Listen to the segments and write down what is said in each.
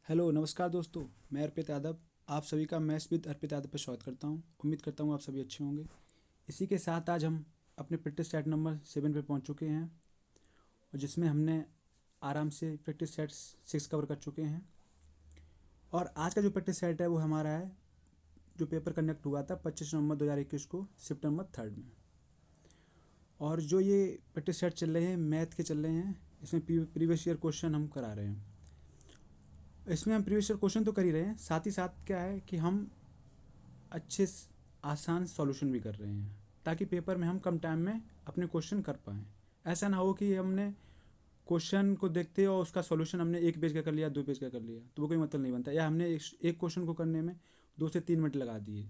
Hello नमस्कार दोस्तों। मैं अर्पित यादव आप सभी का मैथ्स विद अर्पित यादव पर स्वागत करता हूं। उम्मीद करता हूं आप सभी अच्छे होंगे। इसी के साथ आज हम अपने प्रैक्टिस सेट नंबर 7 पे पहुंच चुके हैं और जिसमें हमने आराम से प्रैक्टिस सेट 6 कवर कर चुके हैं। और आज का जो प्रैक्टिस सेट है वो हमारा है जो पेपर कंडक्ट हुआ था 25 नवंबर 2021 को शिफ्ट नंबर 3 में। और जो ये प्रैक्टिस सेट चल रहे हैं मैथ के चल रहे हैं, इसमें प्रीवियस ईयर क्वेश्चन हम करा रहे हैं। इसमें हम प्रीवियस ईयर क्वेश्चन तो कर ही रहे हैं, साथ ही साथ क्या है कि हम अच्छे आसान सॉल्यूशन भी कर रहे हैं ताकि पेपर में हम कम टाइम में अपने क्वेश्चन कर पाएँ। ऐसा ना हो कि हमने क्वेश्चन को देखते और उसका सॉल्यूशन हमने 1 पेज का कर लिया, 2 पेज का कर लिया, तो वो कोई मतलब नहीं बनता। या हमने एक क्वेश्चन को करने में 2 से 3 मिनट लगा दिए,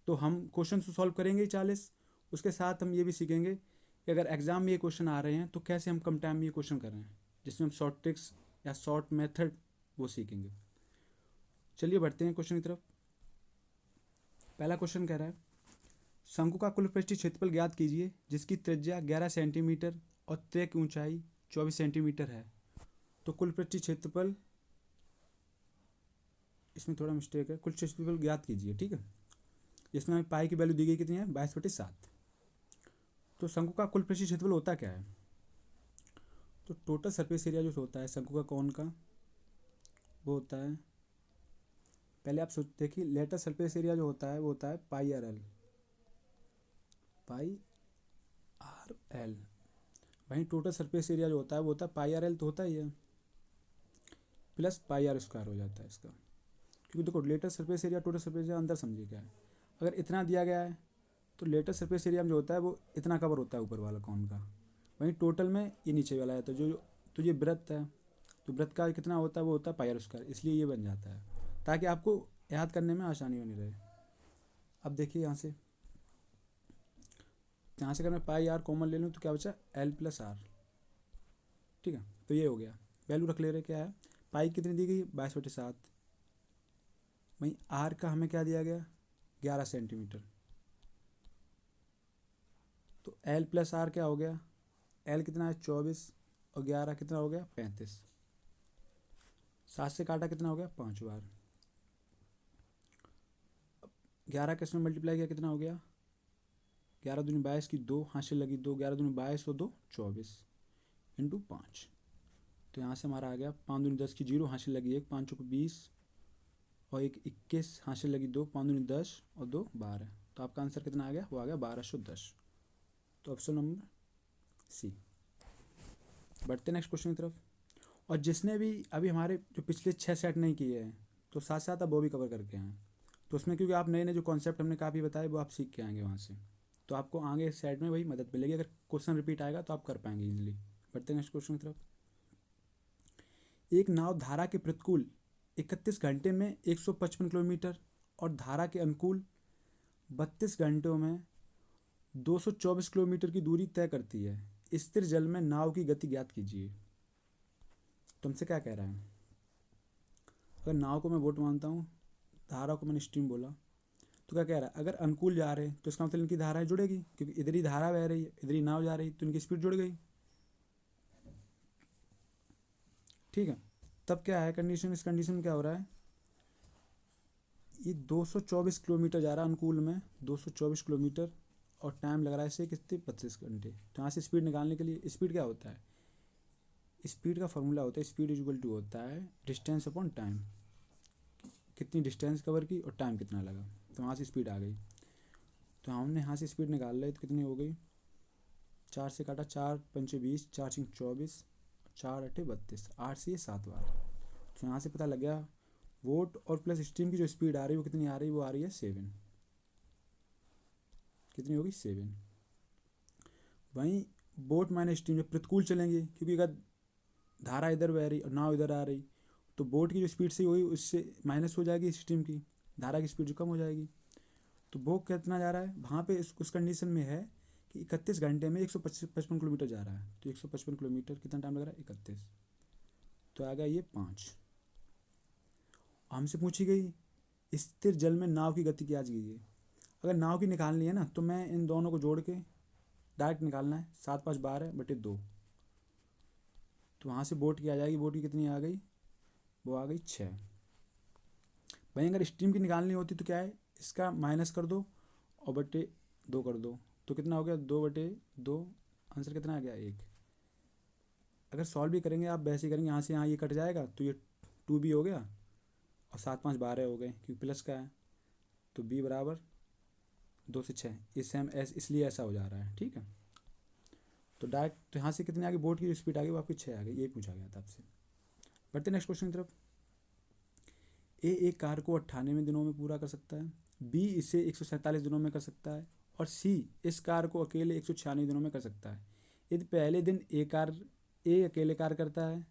तो हम क्वेश्चन तो सॉल्व करेंगे ही 40। उसके साथ हम ये भी सीखेंगे कि अगर एग्ज़ाम में ये क्वेश्चन आ रहे हैं तो कैसे हम कम टाइम में ये क्वेश्चन कर रहे हैं, जिसमें हम शॉर्ट ट्रिक्स या शॉर्ट मेथड वो सीखेंगे। चलिए बढ़ते हैं क्वेश्चन की तरफ। पहला क्वेश्चन कह रहा है शंकु का कुल पृष्ठीय क्षेत्रफल ज्ञात कीजिए जिसकी त्रिज्या 11 सेंटीमीटर और तय की ऊंचाई 24 सेंटीमीटर है। तो कुल पृष्ठीय क्षेत्रफल, इसमें थोड़ा मिस्टेक है, कुल क्षेत्रफल ज्ञात कीजिए, ठीक है। जिसमें हमें पाई की वैल्यू दी गई कितनी है, 22/7। तो शंकु का कुल पृष्ठीय क्षेत्रफल होता क्या है, तो टोटल सरफेस एरिया जो होता है शंकु का कौन का वो होता है, पहले आप सोच देखिए लेटर सरफेस एरिया जो होता है वो होता है पाई आर एल, पाई आर एल। वहीं टोटल सरफेस एरिया जो होता है वो होता है पाई आर एल, तो होता ही है प्लस पाई आर स्क्वायर हो जाता है इसका। क्योंकि देखो lateral surface area total surface area अंदर समझिए क्या है, अगर इतना दिया गया है तो लेटर सरफेस एरिया में जो होता है वो इतना कवर होता है ऊपर वाला कौन का, वहीं टोटल में ये नीचे वाला है। तो ये वृत्त है, तो वृत्त का कितना होता है वो होता है पाई आर स्क्वायर, इसलिए ये बन जाता है ताकि आपको याद करने में आसानी बनी रहे। अब देखिए यहाँ से अगर मैं पाई आर कॉमन ले लूँ तो क्या बचा, एल प्लस आर, ठीक है। तो ये हो गया, वैल्यू रख ले रहे क्या है, पाई कितनी दी गई 22/7, वहीं आर का हमें क्या दिया गया 11 सेंटीमीटर। तो एल प्लस आर क्या हो गया, एल कितना है 24 और 11 कितना हो गया 35। 7 से काटा कितना हो गया 5 बार, 11 किस में मल्टीप्लाई किया कितना हो गया, 11 दूनी 22 की 2 हाथ से लगी 2, 11 दूनी 22 और 2 24 इंटू 5। तो यहाँ से हमारा आ गया 5 दूनी 10 की 0 हाथ से लगी 1, 5 चौको 20 और 1 21 हाथ से लगी 2, 5 दूनी 10 और 2 12। तो आपका आंसर कितना आ गया, वो आ गया 1210। तो ऑप्शन नंबर सी। बढ़ते नेक्स्ट क्वेश्चन की तरफ। और जिसने भी अभी हमारे जो पिछले 6 सेट नहीं किए हैं तो साथ साथ अब वो भी कवर करके हैं, तो उसमें क्योंकि आप नए नए जो कॉन्सेप्ट हमने काफ़ी बताए वो आप सीख के आएंगे वहाँ से, तो आपको आगे सेट में वही मदद मिलेगी। अगर क्वेश्चन रिपीट आएगा तो आप कर पाएंगे इजीली। बढ़ते हैं नेक्स्ट क्वेश्चन की तरफ। एक नाव धारा के प्रतिकूल 31 घंटे में 155 किलोमीटर और धारा के अनुकूल 32 घंटों में 224 किलोमीटर की दूरी तय करती है। स्थिर जल में नाव की गति ज्ञात कीजिए। तुमसे क्या कह रहा है, अगर नाव को मैं बोट मानता हूँ, धारा को मैंने स्ट्रीम बोला, तो क्या कह रहा है, अगर अनुकूल जा रहे हैं तो इसका मतलब इनकी धाराएं जुड़ेगी, क्योंकि इधर ही धारा बह रही है इधर ही नाव जा रही, तो इनकी स्पीड जुड़ गई, ठीक है। तब क्या है कंडीशन, इस कंडीशन में क्या हो रहा है, ये 224 किलोमीटर जा रहा है अनुकूल में, 224 किलोमीटर और टाइम लग रहा है इसे कितने 32 घंटे। तो यहाँ से स्पीड निकालने के लिए स्पीड क्या होता है, स्पीड का फॉर्मूला होता है स्पीड इक्वल टू होता है डिस्टेंस अपॉन टाइम, कितनी डिस्टेंस कवर की और टाइम कितना लगा। तो यहाँ से स्पीड आ गई, तो हमने यहाँ से स्पीड निकाल ली तो कितनी हो गई, 4 से काटा 4 पंचे 20, 4 5 24, 4 8 32, 8 से ये 7 बार। तो यहाँ से पता लग गया वोट और प्लस स्ट्रीम की जो स्पीड आ रही है वो कितनी आ रही है, वो आ रही है 7, कितनी होगी 7। वहीं बोट माइनस स्ट्रीम जब प्रतिकूल चलेंगे, क्योंकि अगर धारा इधर बह रही और नाव इधर आ रही तो बोट की जो स्पीड से हुई उससे माइनस हो जाएगी स्ट्रीम की, धारा की स्पीड जो कम हो जाएगी। तो वो कितना जा रहा है वहाँ पे उस कंडीशन में है कि 31 घंटे में 155 किलोमीटर जा रहा है, तो 155 किलोमीटर कितना टाइम लग रहा है 31, तो आ गया ये 5। हमसे पूछी गई स्थिर जल में नाव की गति क्या कीजिए। अगर नाव की निकालनी है ना तो मैं इन दोनों को जोड़ के डायरेक्ट निकालना है, 7 5 12 बटे 2, तो वहाँ से बोट की आ जाएगी, बोट की कितनी आ गई वो आ गई 6। भाई अगर स्ट्रीम की निकालनी होती तो क्या है, इसका माइनस कर दो और बटे 2 कर दो, तो कितना हो गया 2/2। आंसर कितना आ गया 1। अगर सॉल्व भी करेंगे आप वैसे ही करेंगे, यहाँ से यहाँ ये कट जाएगा तो ये 2 भी हो गया और 7 5 12 हो गए क्योंकि प्लस का है। तो b बराबर 2 से 6, इसलिए ऐसा हो जा रहा है। ठीक है, तो डायरेक्ट तो यहाँ से कितनी आ गई, बोर्ड की जो स्पीड आ गई वो आपकी 6 आ गई, ये पूछा गया था आपसे। बढ़ते नेक्स्ट क्वेश्चन की तरफ। ए एक कार्य को 98 दिनों में पूरा कर सकता है, बी इसे 147 दिनों में कर सकता है और सी इस कार्य को अकेले 196 दिनों में कर सकता है। यदि पहले दिन ए अकेले कार्य करता है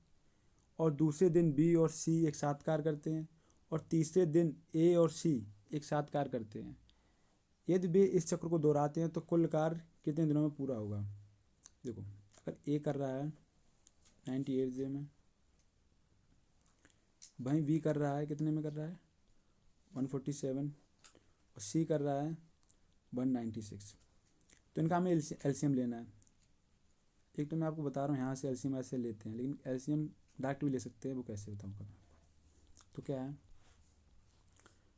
और दूसरे दिन बी और सी एक साथ कार्य करते हैं और तीसरे दिन ए और सी एक साथ कार्य करते हैं, यदि वे इस चक्र को दोहराते हैं तो कुल कार्य कितने दिनों में पूरा होगा। देखो, अगर ए कर रहा है 98 डे में, वहीं बी कर रहा है कितने में कर रहा है 147 और सी कर रहा है 196, तो इनका हमें एलसीएम लेना है। एक तो मैं आपको बता रहा हूँ यहाँ से एलसीएम ऐसे लेते हैं, लेकिन एलसीएम डायरेक्ट भी ले सकते हैं, वो कैसे बताऊँ कभी। तो क्या है,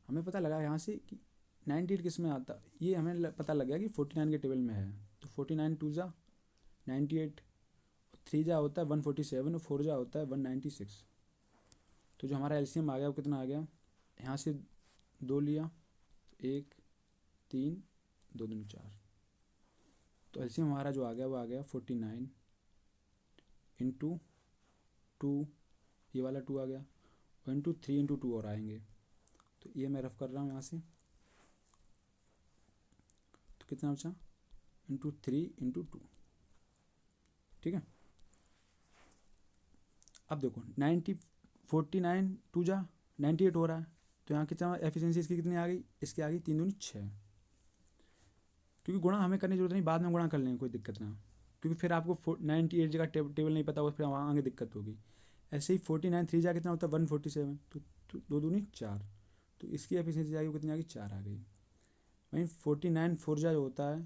हमें पता लगा यहाँ से कि 98 किस में आता, ये हमें पता लग गया कि 49 के टेबल में है। तो 49 2 जा 98, 3 जा होता है 147 और 4 जा होता है 196। तो जो हमारा एलसीएम आ गया वो कितना आ गया, यहाँ से 2 लिया, 1 3 2 दूनी 4, तो एलसीएम हमारा जो आ गया वो आ गया 49 इंटू 2, ये वाला 2 आ गया, और इंटू 3 इंटू 2 और आएंगे। तो ये मैं रफ कर रहा हूँ यहाँ से, तो कितना बचा इंटू 3 इंटू 2। ठीक है, अब देखो 49 2 जा 98 हो रहा है, तो यहाँ कितना एफिशिएंसी इसकी कितनी आ गई, इसकी आ गई 3 दूनी 6, क्योंकि गुणा हमें करने की जरूरत नहीं, बाद में गुणा कर लेंगे कोई दिक्कत ना, क्योंकि फिर आपको 98 जगह टेबल नहीं पता होगा, फिर वहाँ आगे दिक्कत होगी। ऐसे ही 49 3 जा कितना होता है 147, तो 2 दूनी 4, तो इसकी एफिशिएंसी आ गई वो कितनी आ गई 4 आ गई। वहीं 49 4 जा जो होता है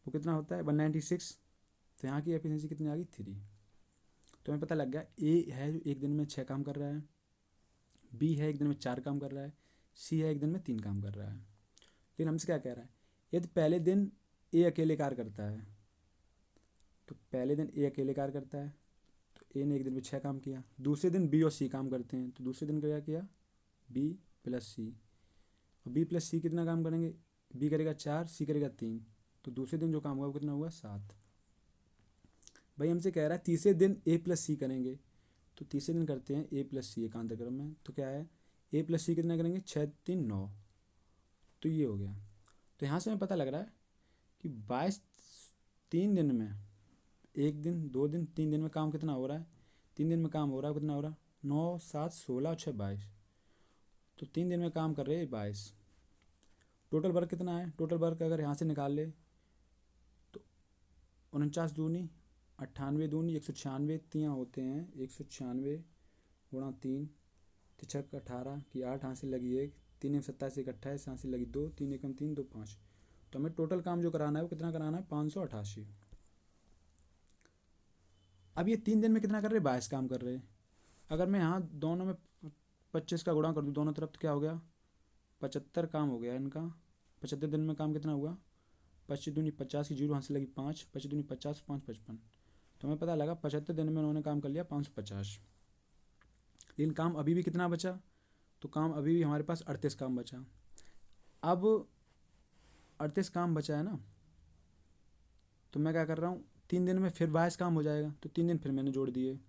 वो कितना होता है 196, तो यहाँ की एफिशिएंसी कितनी आ गई 3। तो हमें पता लग गया ए है जो एक दिन में 6 काम कर रहा है, बी है एक दिन में 4 काम कर रहा है, सी है एक दिन में 3 काम कर रहा है। लेकिन हमसे क्या कह रहा है, यदि पहले दिन ए अकेले कार्य करता है, तो पहले दिन ए अकेले कार्य करता है तो ए ने एक दिन में 6 काम किया, दूसरे दिन बी और सी काम करते हैं, तो दूसरे दिन क्या किया बी प्लस सी, और बी प्लस सी कितना काम करेंगे, बी करेगा 4 सी करेगा 3, तो दूसरे दिन जो काम हुआ वो कितना हुआ 7। भाई हमसे कह रहा है तीसरे दिन ए प्लस सी करेंगे, तो तीसरे दिन करते हैं ए प्लस सी एकांतर क्रम में, तो क्या है ए प्लस सी कितना करेंगे 6 3 9, तो ये हो गया। तो यहाँ से हमें पता लग रहा है कि 22 3 दिन में, एक दिन 2 दिन 3 दिन में काम कितना हो रहा है, 3 दिन में काम हो रहा है कितना हो रहा है 9 7 16 और 6 22, तो 3 दिन में काम कर रहे हैं 22। टोटल वर्क कितना है, टोटल वर्क अगर यहाँ से निकाल ले तो 49 दूनी 98 दूनी 196, तियाँ होते हैं 196 गुणा 3 तिछक 18 की 8 यहाँ से लगी 1 3 1 27 1 28 यहाँ से लगी 2 3 1 3 2 5, तो हमें टोटल काम जो कराना है वो कितना कराना है 588। अब ये 3 दिन में कितना कर रहे हैं 22 काम कर रहे हैं, अगर मैं यहाँ दोनों में 25 का गुणा कर दूँ दोनों तरफ तो क्या हो गया 75 काम हो गया इनका। 75 दिन में काम कितना हुआ 25 दूनी 50 की 0 यहाँ से लगी 5 25 दूनी 50 5 55, तो हमें पता लगा 75 दिन में उन्होंने काम कर लिया 550। लेकिन काम अभी भी कितना बचा, तो काम अभी भी हमारे पास 38 काम बचा। अब 38 काम बचा है ना, तो मैं क्या कर रहा हूँ 3 दिन में फिर 22 काम हो जाएगा, तो 3 दिन फिर मैंने जोड़ दिए,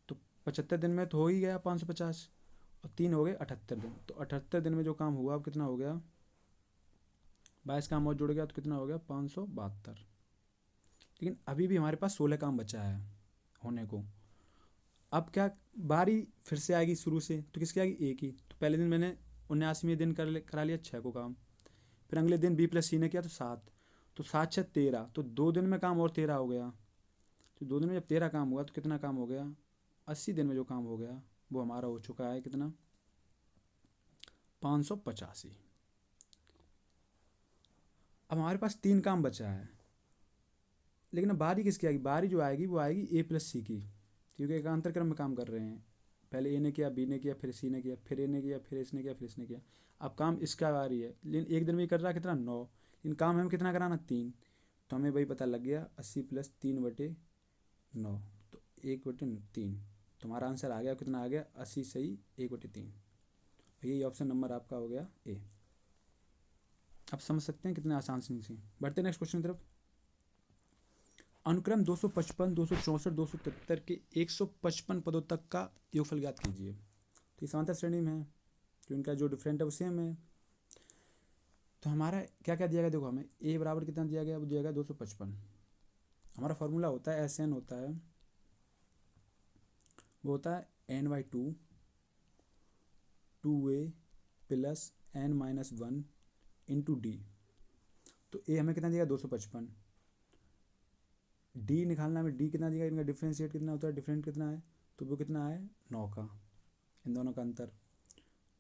तो 75 दिन में तो हो ही गया 550 और 3 हो गए 78 दिन, तो 78 दिन में जो काम हुआ अब कितना हो गया 22 काम और जुड़ गया तो कितना हो गया 572। लेकिन अभी भी हमारे पास 16 काम बचा है होने को। अब क्या बारी फिर से आएगी शुरू से, तो किसकी आएगी ए की, तो पहले दिन मैंने 79वें दिन करा लिया 6 को काम, फिर अगले दिन बी प्लस सी ने किया तो 7, तो 7 6 13, तो 2 दिन में काम और 13 हो गया, तो 2 दिन में जब 13 काम हुआ तो कितना काम हो गया 80 दिन में जो काम हो गया वो हमारा हो चुका है कितना 585। अब हमारे पास 3 काम बचा है, लेकिन अब बारी किसकी आएगी, बारी जो आएगी वो आएगी ए प्लस सी की, क्योंकि एकांतर क्रम में काम कर रहे हैं। पहले ए ने किया, बी ने किया, फिर सी ने किया, फिर ए ने किया, फिर इसने किया, फिर इसने किया। अब काम इसका आ रही है, लेकिन एक दिन में कर रहा है कितना 9, लेकिन काम हमें कितना कराना 3। तो हमें वही पता लग गया 80 + 3/9, तो 1/3। तुम्हारा आंसर आ गया कितना आ गया 80 सही 1/3। यही ऑप्शन नंबर आपका हो गया ए। अब समझ सकते हैं कितने आसान से। बढ़ते नेक्स्ट क्वेश्चन की तरफ। अनुक्रम 255, 264, 273 के 155 पदों तक का योगफल ज्ञात कीजिए। तो ये समांतर श्रेणी में है, तो इनका जो डिफरेंट है वो सेम है। तो हमारा क्या क्या दिया गया, देखो हमें ए बराबर कितना दिया गया, वो दिया गया 255। हमारा फॉर्मूला होता है SN होता है, वो होता है N/2 2a + n-1 × d। तो ए हमें कितना दिया 255, डी निकालना है, डी कितना दिया, इनका डिफ्रेंशिएट कितना होता है, डिफरेंट कितना है, तो वो कितना है 9 का, इन दोनों का अंतर।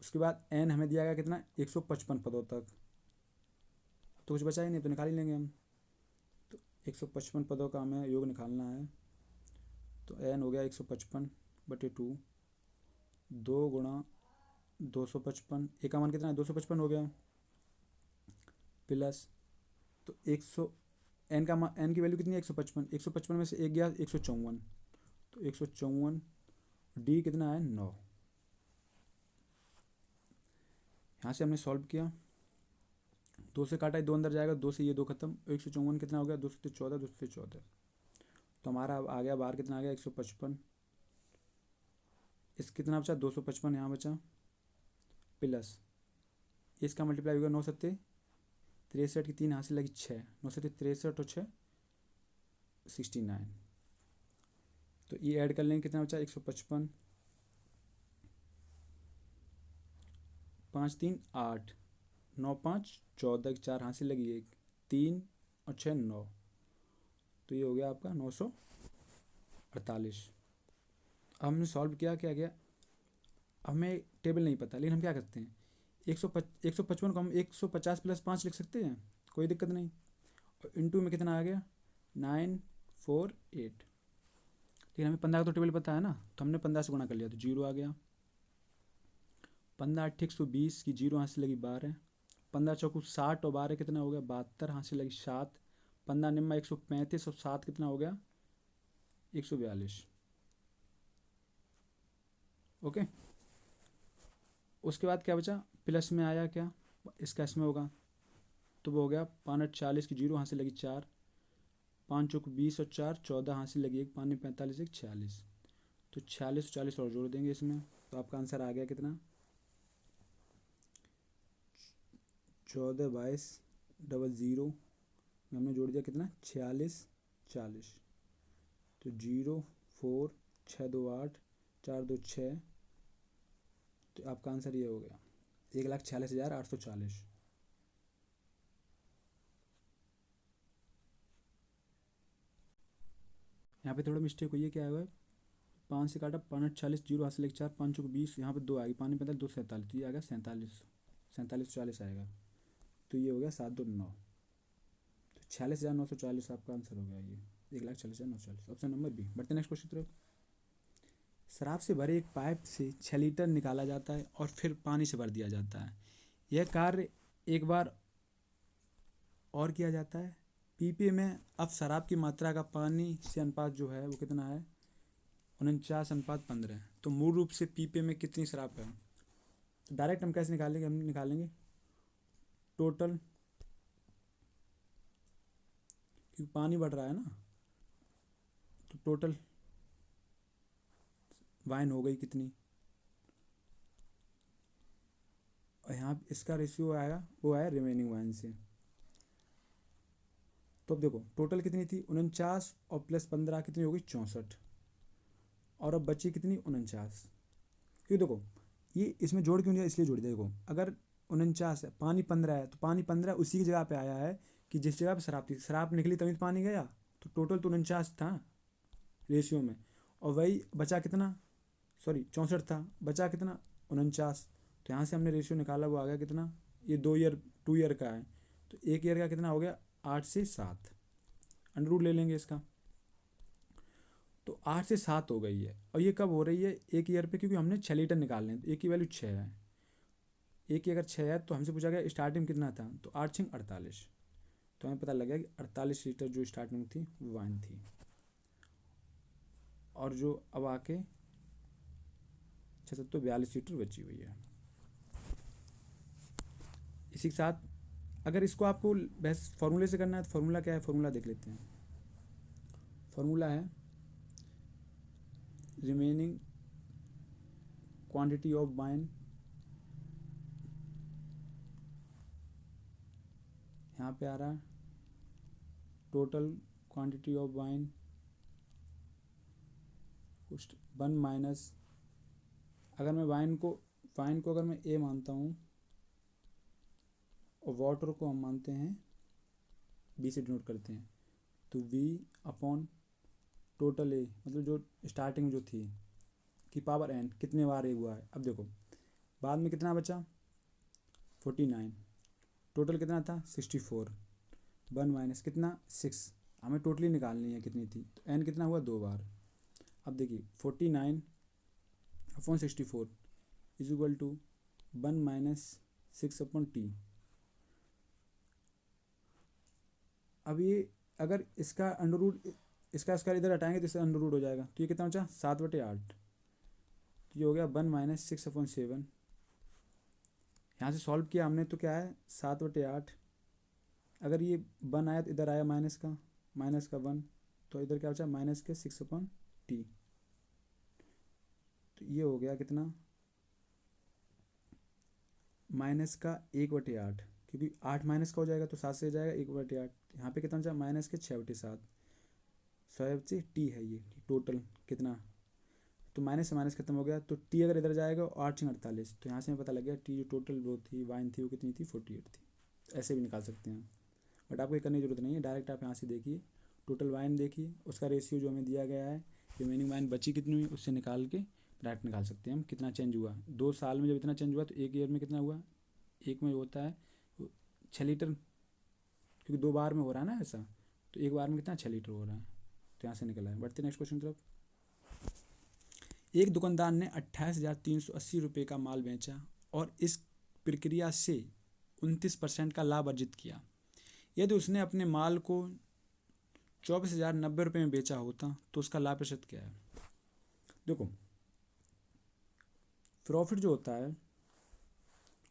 उसके बाद एन हमें दिया गया कितना 155 पदों तक, तो कुछ बचा ही नहीं, तो निकाल ही लेंगे हम। तो 155 पदों का हमें योग निकालना है, तो एन हो गया 155/2, 2 × 255, ए का मान कितना है 255 हो गया, प्लस तो 100 एन का मान, एन की वैल्यू कितनी है 155, 155 में से एक गया 154, तो 154, डी कितना है 9। यहाँ से हमने सॉल्व किया, 2 से काटा 2 अंदर जाएगा, 2 से ये 2 खत्म, 154 कितना हो गया 2 से 14, 2 से 14। तो हमारा अब आ गया बाहर कितना आ गया 155, इस कितना बचा 255 यहाँ बचा, प्लस इसका मल्टीप्लाई होगा 9 सत्ते 63 की 3 हासिल लगी 6, 9 सत्ते 63 और 6 69। तो ये ऐड कर लेंगे कितना बचा 155, 5 3 8, 9 5 14 की 4 हासिल लगी 1, 3 और 6 9, तो ये हो गया आपका 948। अब हमने सॉल्व किया, क्या गया, हमें टेबल नहीं पता, लेकिन हम क्या करते हैं 155 को हम 150 + 5 लिख सकते हैं, कोई दिक्कत नहीं। और इंटू में कितना आ गया 948, लेकिन हमें 15 का तो टेबल पता है ना, तो हमने 15 से गुणा कर लिया, तो 0 आ गया। 15 8 120 की 0 हासिल लगी 12, 15 चौकू 60 और 12 कितना हो गया 72 हासिल लगी 7, 15 निम्मा 135 और 7 कितना हो गया 142। ओके, उसके बाद क्या बचा, प्लस में आया क्या, इसका इसमें होगा, तो वो हो गया 5 40 की 0 हासिल लगी 4, 5 चौक 20 और 4 14 हासिल लगी 1, 5 45 1 46, तो 46 40 और जोड़ देंगे इसमें, तो आपका आंसर आ गया कितना 14 22 00, हमने जोड़ दिया कितना 46 40, तो 0 4 6 2 8 4 2 6, तो आपका आंसर ये हो गया 1,46,840। यहाँ पे थोड़ा मिस्टेक हुई है, क्या हुआ है 5 से काटा 5 40 0 हासिल लगी 4, 5 चौक 20, यहाँ पे 2 आएगी 5 45 2 47, तो ये आ गया 47 40 आएगा, तो ये हो गया 7 2 9, तो 46,940 आपका आंसर हो गया, ये 1,46,940, ऑप्शन नंबर बी। बढ़ते नेक्स्ट क्वेश्चन तरफ। शराब से भरे एक पाइप से 6 लीटर निकाला जाता है और फिर पानी से भर दिया जाता है। यह कार्य एक बार और किया जाता है। पीपे में अब शराब की मात्रा का पानी से अनुपात जो है वो कितना है 49:15। तो मूल रूप से पीपे में कितनी शराब है, तो डायरेक्ट हम कैसे निकालेंगे, हम निकालेंगे टोटल, क्योंकि पानी बढ़ रहा है ना, तो टोटल वाइन हो गई कितनी, और यहाँ इसका रेशियो आएगा वो है रिमेनिंग वाइन से। तो अब देखो टोटल कितनी थी 49 और प्लस 15 कितनी होगी 64, और अब बची कितनी 49। क्यों देखो ये इसमें जोड़ क्यों दिया, इसलिए जोड़ दिया, देखो अगर 49 है पानी 15 है, तो पानी 15 उसी की जगह पे आया है कि जिस जगह पे शराब थी, शराब निकली तभी तो पानी गया, तो टोटल तो 49 था रेशियो में, और वही बचा कितना, सॉरी 64 था, बचा कितना 49। तो यहाँ से हमने रेशियो निकाला, वो आ गया कितना, ये 2 ईयर का है, तो 1 ईयर का कितना हो गया 8 से 7, अंडर रूट ले लेंगे इसका। तो 8 से 7 हो गई है। और ये कब हो रही है? एक ईयर पे, क्योंकि हमने 6 लीटर निकालने हैं, तो एक की वैल्यू 6 है। एक की अगर 6 है तो हमसे पूछा गया स्टार्टिंग में कितना था, तो 8 6 48। तो हमें पता लग गया कि 48 लीटर जो स्टार्टिंग थी वो वाइन थी। और जो अब आके 6 तो 42 लीटर बची हुई है। इसी के साथ अगर इसको आपको बस फॉर्मूले से करना है तो फॉर्मूला क्या है, फॉर्मूला देख लेते हैं। फॉर्मूला है रिमेनिंग क्वांटिटी ऑफ वाइन, यहाँ पे आ रहा है total quantity of wine one minus, अगर मैं वाइन को अगर मैं ए मानता हूँ और वाटर को हम मानते हैं बी से डिनोट करते हैं, तो वी अपॉन टोटल ए, मतलब जो स्टार्टिंग जो थी कि पावर एन कितने बार ए हुआ है। अब देखो बाद में कितना बचा 49, टोटल कितना था 64, वन माइनस कितना 6, हमें टोटली निकालनी है कितनी थी, तो एन कितना हुआ 2 बार। अब देखिए 49 upon 64 is equal to 1 minus 6 upon T. अब ये अगर इसका अंडर रूट, इसका स्क्वायर इधर हटाएंगे तो इसका अंडर रूट हो जाएगा, तो ये कितना बचा 7/8। तो ये हो गया 1 माइनस 6 अपॉन 7। यहाँ से सॉल्व किया हमने तो क्या है 7/8। अगर ये 1 आया तो इधर आया माइनस का 1, तो इधर क्या बचा माइनस के 6 अपॉन टी। तो ये हो गया कितना माइनस का 1/8, क्योंकि 8 माइनस का हो जाएगा तो 7 से जाएगा 1/8। यहाँ पे कितना बचा माइनस के 6/7। सौ से टी है ये टोटल कितना, तो माइनस से माइनस खत्म हो गया, तो टी अगर इधर जाएगा 8 6 48, तो यहाँ से हमें पता लग गया टी जो टोटल वो थी वाइन थी वो कितनी थी 48 थी। ऐसे भी निकाल सकते हैं, बट आपको ये करने की जरूरत नहीं है, डायरेक्ट आप यहाँ से देखिए टोटल वाइन देखिए, उसका रेशियो जो हमें दिया गया है, रिमेनिंग वाइन बची कितनी हुई उससे निकाल के डायरेक्ट निकाल सकते हैं हम कितना चेंज हुआ। 2 साल में जब इतना चेंज हुआ तो एक ईयर में कितना हुआ, एक में होता है 6 लीटर, क्योंकि 2 बार में हो रहा है ना ऐसा, तो एक बार में कितना 6 लीटर हो रहा है, तो यहाँ से निकला है। बढ़ते नेक्स्ट क्वेश्चन तरफ। एक दुकानदार ने 28,380 रुपये का माल बेचा और इस प्रक्रिया से 29% का लाभ अर्जित किया। यदि उसने अपने माल को 24,090 रुपये में बेचा होता तो उसका लाभ प्रतिशत क्या है। देखो प्रॉफिट जो होता है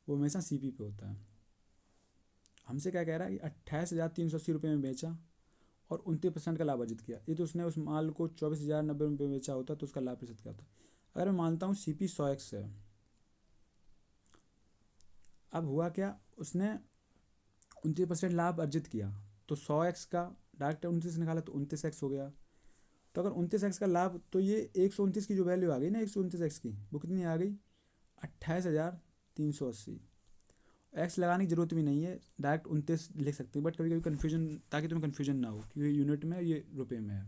वो हमेशा सीपी पे होता है। हमसे क्या कह रहा है कि 28,380 रुपये में बेचा और 29% का लाभ अर्जित किया। यदि उसने उस माल को 24,090 रुपये में बेचा होता तो उसका लाभ प्रतिशत क्या होता। अगर मैं मानता हूँ सीपी 100x है, अब हुआ क्या उसने 29% लाभ अर्जित किया, तो 100x का डायरेक्ट 29 निकाला तो 29x हो गया। तो अगर 29x का लाभ, तो ये 129 की जो वैल्यू आ गई ना 129x की, वो कितनी आ गई 28,380। एक्स लगाने की जरूरत भी नहीं है, डायरेक्ट 29 लिख सकते हैं, बट कभी कभी कन्फ्यूजन, ताकि तुम्हें कन्फ्यूजन ना हो कि ये यूनिट में है ये रुपये में है।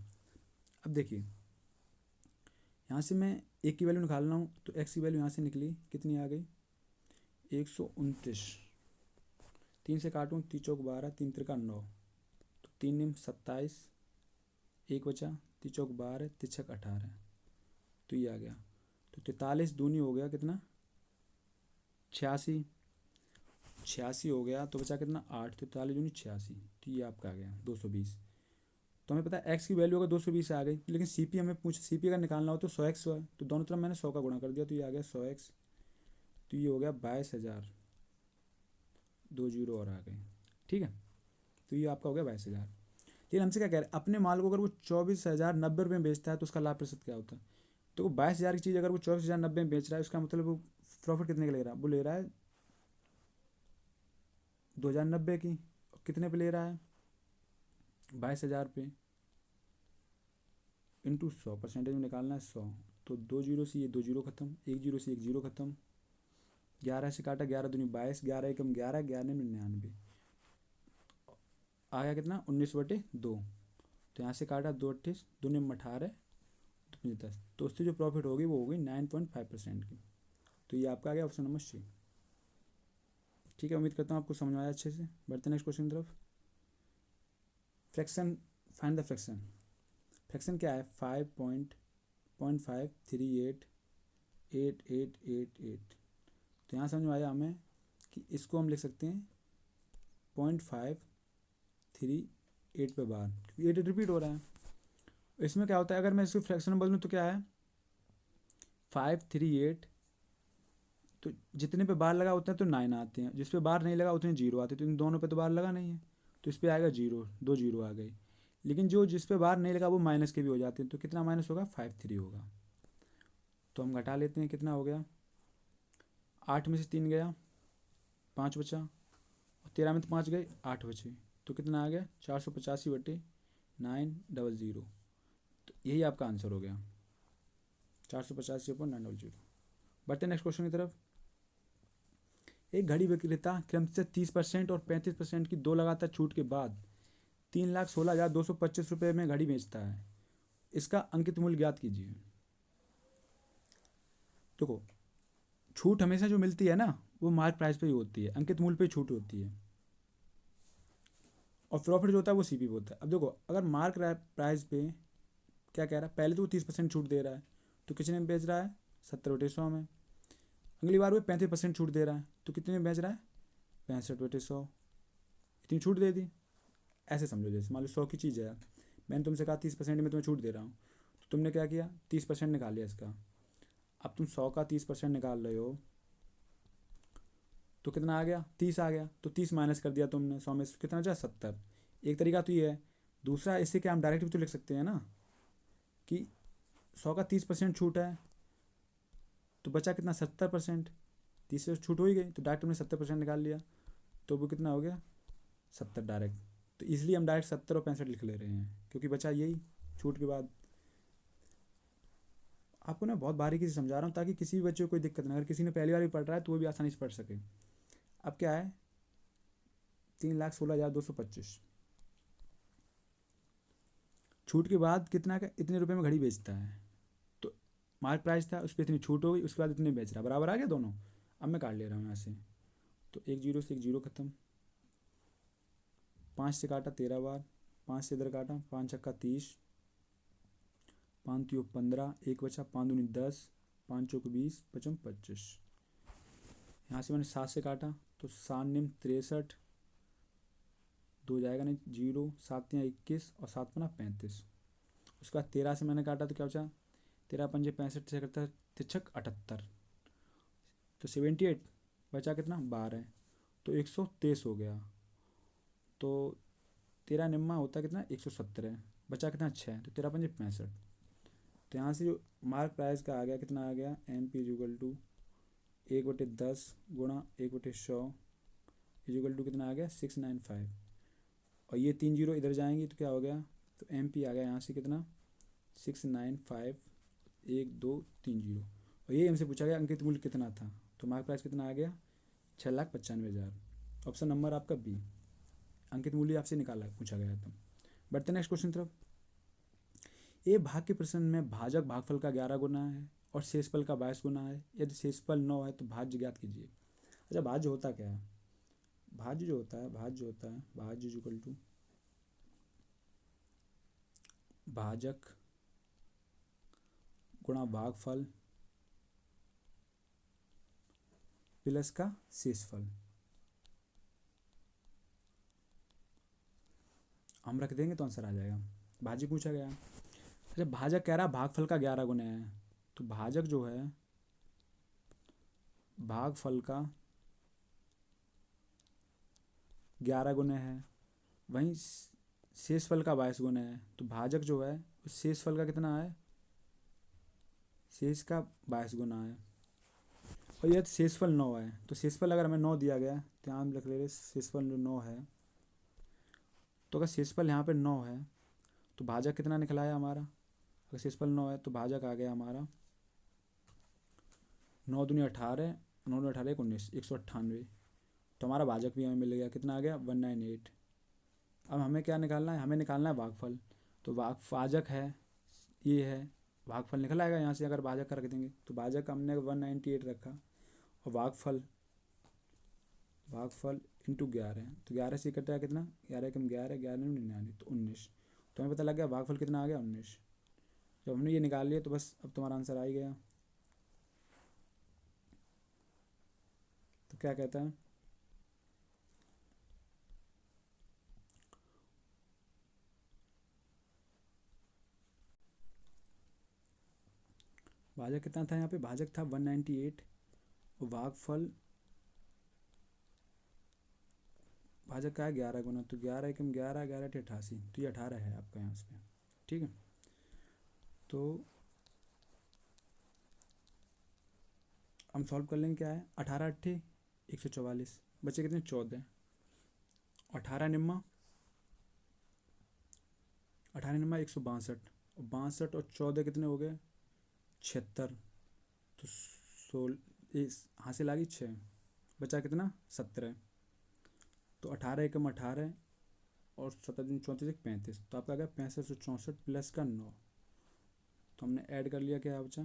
अब देखिए यहाँ से मैं एक की वैल्यू निकाल रहा हूँ, तो एक्स की वैल्यू यहाँ से निकली कितनी आ गई 129। 3 से काटूँ 3 चौक 12 3 त्रिका 9, तो 3 निम 27, एक बचा 3 चौक 12 3 छक 18, तो ये आ गया। तो 43 दूनी हो गया कितना 86 हो गया, तो बचा कितना 8, तो 43 दूनी 86, तो ये आपका आ गया 220। तो हमें पता है एक्स की वैल्यू अगर 220 आ गई, लेकिन सीपी हमें पूछ, सीपी अगर निकालना हो तो 100x है, तो दोनों तरफ मैंने 100 का गुणा कर दिया, तो ये आ गया 100x, तो ये हो गया 22,000, 2 जीरो और आ गए, ठीक है। तो ये आपका हो गया 22,000। लेकिन हमसे क्या कह रहे हैं, अपने माल को अगर वो 24,090 रुपये में बेचता है तो उसका लाभ प्रतिशत क्या होता है। तो वो 22,000 की चीज़ अगर वो 24,090 में बेच रहा है, उसका मतलब वो प्रॉफिट कितने का ले रहा है, वो ले रहा है 2,090 की। कितने पे ले रहा है 22,000 पे, इंटू 100, परसेंटेज में निकालना है 100, तो 2 जीरो से ये 2 जीरो खत्म, 1 जीरो से 1 जीरो खत्म, 11 से काटा 11 दूनी 22, 11 एकम 11, 11 99, आ गया कितना 19/2। तो यहाँ से काटा 2 28 2 निम 18 तो 10, तो उससे जो प्रॉफिट होगी वो होगी 9.5% की। तो ये आपका आ गया ऑप्शन नंबर सी। ठीक है, उम्मीद करता हूँ आपको समझ में आया अच्छे से। बढ़ते नेक्स्ट क्वेश्चन की तरफ। Fraction, find the fraction. Fraction क्या है 5.5388888। तो यहाँ समझ में आया हमें कि इसको हम लिख सकते हैं 0.538 पे बार, क्योंकि 8 रिपीट हो रहा है। इसमें क्या होता है अगर मैं इसको फ्रैक्शन में बदलूँ तो क्या है 538, तो जितने पे बार लगा उतने तो 9 आते हैं, जिस पे बार नहीं लगा उतने 0 आते हैं। तो इन दोनों पे तो बार लगा नहीं है, तो इस पर आएगा 0, 2 0 आ गए। लेकिन जो जिस पे बार नहीं लगा वो माइनस के भी हो जाते हैं, तो कितना माइनस होगा 53 होगा। तो हम घटा लेते हैं, कितना हो गया 8 में से 3 गया 5 बचा, और 13 में तो 5 गए 8 बचे, तो कितना आ गया 485/900। तो यही आपका आंसर हो गया 485/900। बढ़ते नेक्स्ट क्वेश्चन की तरफ। एक घड़ी विक्रेता क्रमशः 30% और 35% की दो लगातार छूट के बाद 3,16,225 रुपये में घड़ी बेचता है। इसका अंकित मूल्य ज्ञात कीजिए। देखो, छूट हमेशा जो मिलती है ना वो मार्क प्राइस पे ही होती है, अंकित मूल्य पे छूट होती है, और प्रॉफिट जो होता है वो सीपी पे होता है। अब देखो, अगर मार्क प्राइस पे क्या कह रहा है, पहले तो वो 30% छूट दे रहा है, तो कितने में बेच रहा है 70/100 में। अगली बार वो 35% छूट दे रहा है, तो कितने में बेच रहा है 65/100। इतनी छूट दे दी। ऐसे समझो, जैसे मान लो 100 की चीज़ है, मैंने तुमसे कहा 30% में तुम्हें छूट दे रहा हूँ, तो तुमने क्या किया 30% निकाल लिया इसका। अब तुम 100 का 30% निकाल रहे हो, तो कितना आ गया 30 आ गया, तो 30 माइनस कर दिया तुमने 100 में से, कितना बचा 70। एक तरीका तो ये है। दूसरा, इससे क्या हम डायरेक्ट भी तो लिख सकते हैं ना कि 100 का 30% छूट है, तो बचा कितना 70%। 30 से छूट हो ही गई, तो डायरेक्ट हमने 70% निकाल लिया, तो वो कितना हो गया 70 डायरेक्ट। तो इसलिए हम डायरेक्ट 70 और 65 लिख ले रहे हैं, क्योंकि बचा यही छूट के बाद। आपको ना बहुत बारीकी से समझा रहा हूँ ताकि किसी भी बच्चे को कोई दिक्कत ना, अगर किसी ने पहली बार भी पढ़ रहा है तो वो भी आसानी से पढ़ सके। अब क्या है 3,16,225 छूट के बाद कितना का इतने रुपए में घड़ी बेचता है, तो मार्क प्राइस था उस पर इतनी छूट हो गई, उसके बाद इतने बेच रहा, बराबर आ गया दोनों। अब मैं काट ले रहा हूँ यहाँ से, तो 1 0 से 1 0 खत्म, 5 से काटा 13 बार, 5 से इधर काटा, 5 छक्का 30, 5 3 15, 1 बचा, 5 दूनी 10, 5 चौक 20, 5 25। यहाँ से मैंने 7 से काटा, तो 7 निम 63, 2 जाएगा नहीं 0, 7 या 21 और 7 पना 35। उसके बाद 13 से मैंने काटा तो क्या बचा 13 पंजे 65 से करता 63 78, तो 78 बचा कितना 12, तो 123 हो गया। तो 13 निम्मा होता कितना 117, बचा कितना 6, तो 13 पंजे 65। तो यहाँ से जो मार्क प्राइस का आ गया कितना आ गया MP = 1/10 गुणा 1/100 = कितना आ गया 695। और ये 3 0 इधर जाएंगी तो क्या हो गया, तो MP आ गया यहाँ से कितना 695 1 2 3 0। और ये हमसे पूछा गया अंकित मूल्य कितना था, तो मार्क प्राइस कितना आ गया 6,95,000। ऑप्शन नंबर आपका बी, अंकित मूल्य आपसे निकाला पूछा गया था। बढ़ते नेक्स्ट क्वेश्चन तरफ। ए भाग के प्रश्न में भाजक भागफल का 11 गुना है और शेषफल का 22 गुना है। यदि शेषफल 9 है तो भाज्य ज्ञात कीजिए। अच्छा, भाज्य होता क्या है, भाज्य जो होता है भाज्य इक्वल टू भाजक गुणा भागफल प्लस का शेषफल। हम रख देंगे तो आंसर आ जाएगा, भाज्य पूछा गया। अच्छा, भाजक कह रहा है भागफल का 11 गुना है, तो भाजक जो है भागफल का 11 गुना है, वहीं शेषफल का 22 गुना है, तो भाजक जो है उस शेषफल का कितना है, शेष का 22 गुना है। और यह शेषफल 9 है, तो शेषफल अगर हमें 9 दिया गया तो यहाँ हम लिख ले रहे शेषफल जो 9 है, तो अगर शेषफल यहाँ पे 9 है तो भाजक कितना निकला है हमारा, अगर शेषफल 9 है तो भाजक आ गया हमारा 9 दूनी 18, 9 दूनी 18 19, 198। तो हमारा भाजक भी हमें मिल गया, कितना आ गया 198। अब हमें क्या निकालना है, हमें निकालना है भागफल। तो भाजक है ये है, भागफल निकल आएगा यहाँ से, अगर भाजक का रख देंगे तो भाजक हमने 198 रखा, और भागफल इंटू 11 है, तो 11 से कटा कितना 11 कम 11, 11 99, तो 19। तुम्हें पता लग गया भागफल कितना आ गया 19। जब हमने ये निकाल लिया तो बस अब तुम्हारा आंसर आ ही गया। तो क्या कहता है, भाजक कितना था यहाँ पे, भाजक था 198 और भागफल भाजक का है 11 गुना, तो 11 एकम 11, 11 टे 88, तो ये 18 है आपका यहाँ पे। ठीक है, तो हम सॉल्व कर लेंगे। क्या है 18 अट्ठे 144, बचे कितने 14, 18 निम्मा 162, और 62 और 14 कितने हो गए 76, तो 16 हासिल आ गई 6, बचा कितना 17, तो 18 एकम 18 और 17 34 35, तो आपका आ गया 6564 प्लस का 9, तो हमने ऐड कर लिया, क्या बचा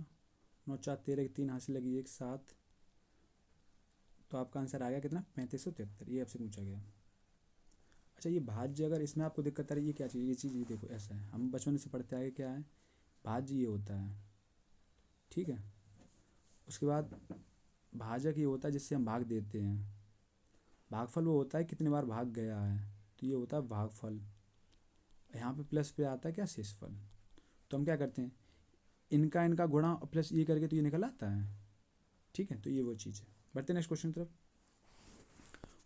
9 4 13 3 हासिल लगी 1 7, तो आपका आंसर आ गया कितना 3573, ये आपसे पूछा गया। अच्छा ये भाज्य, अगर इसमें आपको दिक्कत आ रही है, ये क्या चीज़, ये चीज़ ये देखो ऐसा है, हम बचपन से पढ़ते आए क्या है, भाज्य ये होता है। ठीक है, उसके बाद भाजक ये होता है जिससे हम भाग देते हैं, भागफल वो होता है कितनी बार भाग गया है, तो ये होता है भागफल। यहाँ पे प्लस पे आता है क्या शेषफल, तो हम क्या करते हैं इनका गुणा और प्लस ये करके तो ये निकल आता है। ठीक है, तो ये वो चीज़ है। बढ़ते नेक्स्ट क्वेश्चन तरफ।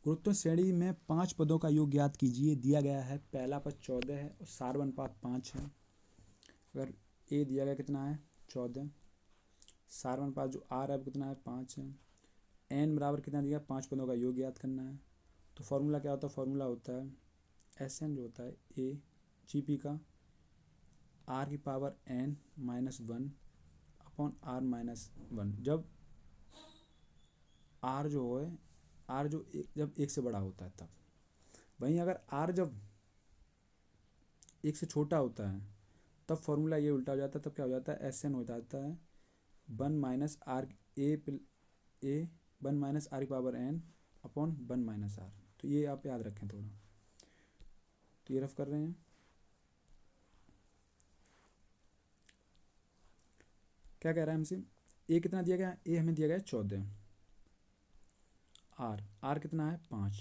गुरुत्व श्रेणी में 5 पदों का योग ज्ञात कीजिए। दिया गया है पहला पद 14 है और सार अनुपात 5 है। अगर ए दिया गया कितना है 14, सार अनुपात जो आर है कितना है 5 है, एन बराबर कितना दिया 5 पदों का योग ज्ञात करना है। तो फॉर्मूला क्या होता है, फॉर्मूला होता है एस एन जो होता है ए जी पी का आर की पावर एन -1 अपॉन आर -1, जब आर जो है आर जो जब 1 से बड़ा होता है तब। वहीं अगर आर जब 1 से छोटा होता है तब फॉर्मूला ये उल्टा हो जाता है, तब क्या हो जाता है एस एन हो जाता है 1 minus R A 1 minus R की power N upon 1 minus R. तो ये आप याद रखें थोड़ा, तो ये रफ कर रहे हैं। क्या कह रहा है हमसे, ए कितना दिया गया, ए हमें दिया गया 14, आर कितना है 5,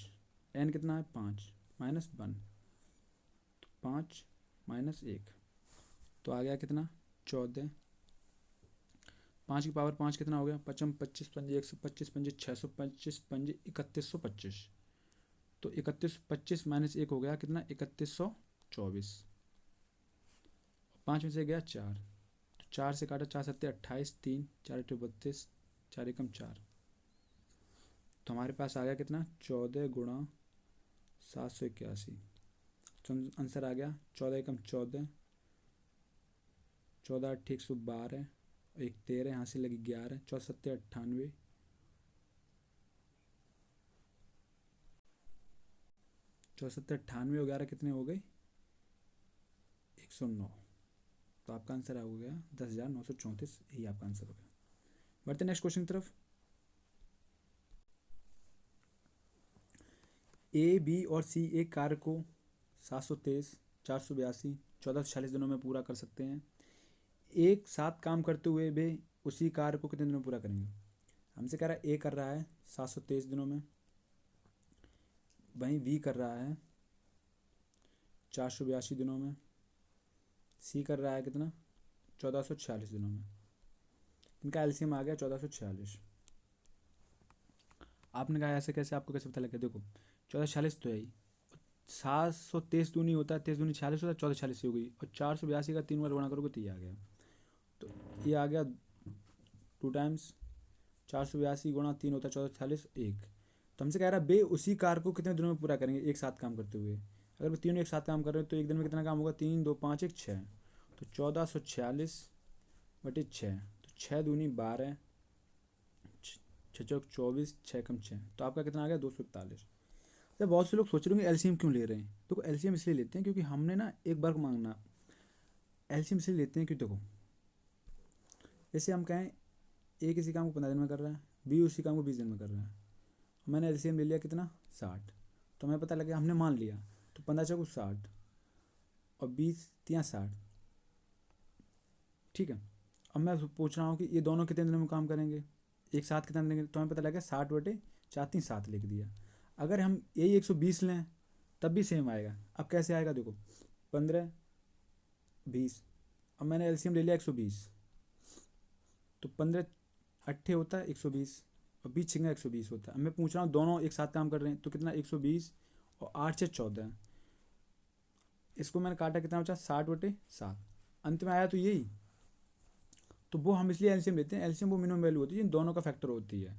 एन कितना है 5 -1, 5 -1, तो आ गया कितना 14, 5 की पावर 5 कितना हो गया 55 25 पंजे 125 पंजे 625 पंजे 3125, तो 3125 -1 हो गया कितना 3124, 5 में से गया 4, तो 4 से काटा 4 7 28 3 4 8 32 4 एकम 4, तो हमारे पास आ गया कितना 14 गुणा 781, तो आंसर आ गया 14 एकम 14, 14 8 112, एक 13 यहाँ से लगी 11, 14 7 98, 14 98 और 11 कितने हो गए 109, तो आपका आंसर हो गया 10,934, यही आपका आंसर हो गया। बढ़ते नेक्स्ट क्वेश्चन की तरफ। ए बी और सी एक कार्य को 723 482 1440 दिनों में पूरा कर सकते हैं। एक साथ काम करते हुए वे उसी कार्य को कितने दिनों में पूरा करेंगे। हमसे कह रहा है ए कर रहा है 723 दिनों में, वहीं बी कर रहा है 482 दिनों में, सी कर रहा है कितना 1446 दिनों में। इनका एलसीएम आ गया 1446। आपने कहा ऐसे कैसे, आपको कैसे पता लगे, देखो 1446 तो है ही, 723 दूनी होता है, 23 दूनी 46 होता है, 1446 हो गई, और 482 का 3 बार गुणा करोगे तो ये आ गया, तो ये आ गया 2 टाइम्स 482 गुणा 3 होता है 1446 1। तो हमसे कह रहा है बे उसी कार्य को कितने दिनों में पूरा करेंगे एक साथ काम करते हुए। अगर वो तीनों एक साथ काम कर रहे हो तो एक दिन में कितना काम होगा 3 2 5 1 6, तो 1446 बटे 6, तो 6 दूनी 12 6 चौक 24 6 कम 6, तो आपका कितना आ गया 241। जब बहुत से लोग सोच रहे होंगे एलसीएम क्यों ले रहे हैं, देखो एलसीएम इसलिए लेते हैं क्योंकि हमने ना एक वर्ग मांगना, एलसीएम इसलिए लेते हैं क्योंकि देखो जैसे हम कहें ए किसी काम को 15 दिन में कर रहा है, बी उसी काम को 20 दिन में कर रहा है, मैंने एलसीएम ले लिया कितना 60, तो हमें पता लगा हमने मान लिया, तो 15 चौक 60, और 20 तियाँ 60। ठीक है, अब मैं पूछ रहा हूँ कि ये दोनों कितने दिनों में काम करेंगे, एक साथ कितना देंगे, तो हमें पता लगा 60/4 लिख दिया। अगर हम यही 120 लें तब भी सेम आएगा। अब कैसे आएगा देखो, 15 20, अब मैंने एलसीएम ले लिया 120, तो 15 अट्ठे होता है 120 और 20 छिंगा 120 होता है। अब मैं पूछ रहा हूँ दोनों एक साथ काम कर रहे हैं तो कितना, 120 और 8 से 14, इसको मैंने काटा कितना बचा, 60/7, अंत में आया तो यही। तो वो हम इसलिए एलसीएम लेते हैं, एलसीएम वो मिनिमम वैल्यू होती है जिन दोनों का फैक्टर होती है,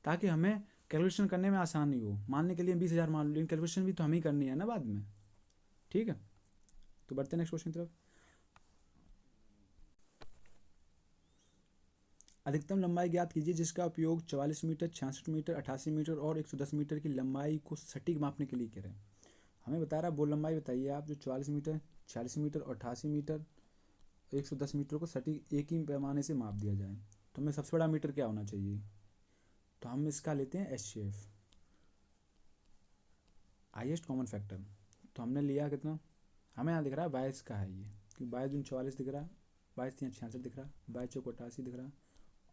ताकि हमें कैलकुलेशन करने में आसानी हो। मानने के लिए 20,000 मान लो, लेकिन कैलकुलेशन भी तो हमें ही करनी है ना बाद में। ठीक है, तो बढ़ते हैं नेक्स्ट क्वेश्चन की तरफ। अधिकतम लंबाई ज्ञात कीजिए जिसका उपयोग 44 मीटर, 66 मीटर, 88 मीटर और 110 मीटर की लंबाई को सटीक मापने के लिए करें। हमें बता रहा है वो लंबाई बताइए आप जो 44 मीटर, 46 मीटर और 88 मीटर 110 मीटर को सटीक एक ही पैमाने से माप दिया जाए, तो हमें सबसे बड़ा मीटर क्या होना चाहिए। तो हम इसका लेते हैं HCF, हाईएस्ट कॉमन फैक्टर। तो हमने लिया कितना, हमें यहाँ दिख रहा है 22 का है ये, क्योंकि 22 दूनी 44 दिख रहा है, 22 तियाँ 66 दिख रहा है, 22 चौको 88 दिख रहा है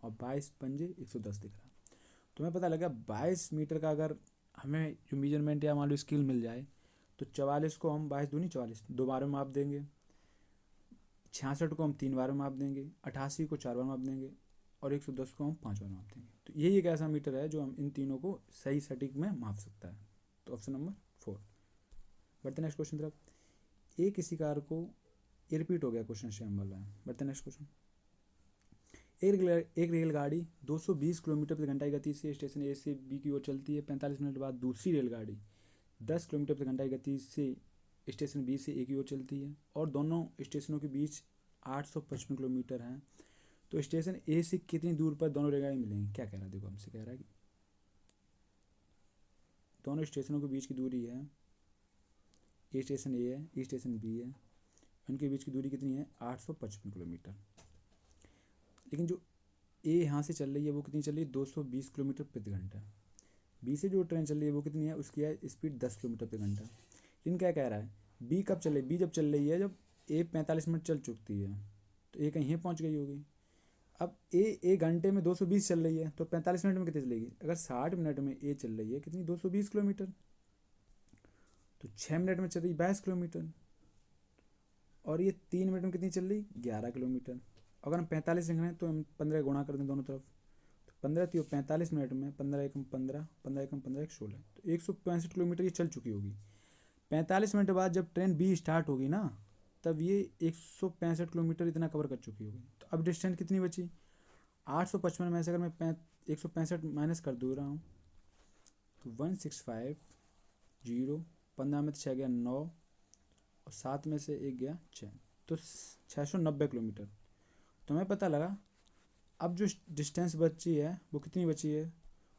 और 22 पंजे 110 दिख रहा है। तो हमें पता लगा 22 मीटर का अगर हमें जो मेजरमेंट या मान लो स्केल मिल जाए, तो 44 को हम 22 दूनी 44 2 बार में माप देंगे, 66 को हम 3 बार में माप देंगे, 88 को 4 बार माप देंगे और 110 को हम 5 बार माप देंगे। तो यही एक ऐसा मीटर है जो हम इन तीनों को सही सटीक में माप सकता है। तो ऑप्शन नंबर 4। बढ़ते नेक्स्ट क्वेश्चन तरफ। एक इसी कार को, ये रिपीट हो गया क्वेश्चन सेम वाला है। बढ़ते नेक्स्ट क्वेश्चन। एक रेलगाड़ी 220 किलोमीटर प्रति घंटा की गति से स्टेशन ए से बी की ओर चलती है। 45 मिनट बाद दूसरी रेलगाड़ी 10 किलोमीटर प्रति घंटा की गति से स्टेशन बी से ए की ओर चलती है और दोनों स्टेशनों के बीच 855 किलोमीटर है। तो स्टेशन ए से कितनी दूर पर दोनों रेलगाड़ी मिलेंगी। क्या कह रहा है, देखो हमसे कह रहा है कि दोनों स्टेशनों के बीच की दूरी है, ए स्टेशन ए है, ई स्टेशन बी है, उनके बीच की दूरी कितनी है 855 किलोमीटर। लेकिन जो ए यहाँ से चल रही है वो कितनी चल रही है 220 किलोमीटर प्रति घंटा। बी से जो ट्रेन चल रही है वो कितनी है, उसकी है स्पीड 10 किलोमीटर प्रति घंटा। लेकिन क्या कह रहा है, बी कब चल रही है, बी जब चल रही है जब ए 45 मिनट चल चुकती है, तो ए कहीं पहुँच गई होगी। अब ए घंटे में 220 चल रही है तो 45 मिनट में कितनी चलेगी। अगर 60 मिनट में ए चल रही है कितनी 220 किलोमीटर, तो 6 मिनट में चल रही 22 किलोमीटर और ये 3 मिनट में कितनी चल रही 11 किलोमीटर। अगर हम 45 लिख रहे हैं तो हम 15 गुणा कर दें दोनों तरफ, तो 15 थी 45 मिनट में 15 एकम 15, 15 एकम 15 एक 16, तो 165 किलोमीटर ये चल चुकी होगी। 45 मिनट बाद जब ट्रेन बी स्टार्ट होगी ना, तब ये 165 किलोमीटर इतना कवर कर चुकी होगी। तो अब डिस्टेंस कितनी बची 855 में से अगर मैं 165 माइनस कर दे रहा हूँ तो 165 0, 15 में 6 गया 9 और 7 में से 1 गया 6, तो 690 किलोमीटर। तो हमें पता लगा अब जो डिस्टेंस बची है वो कितनी बची है,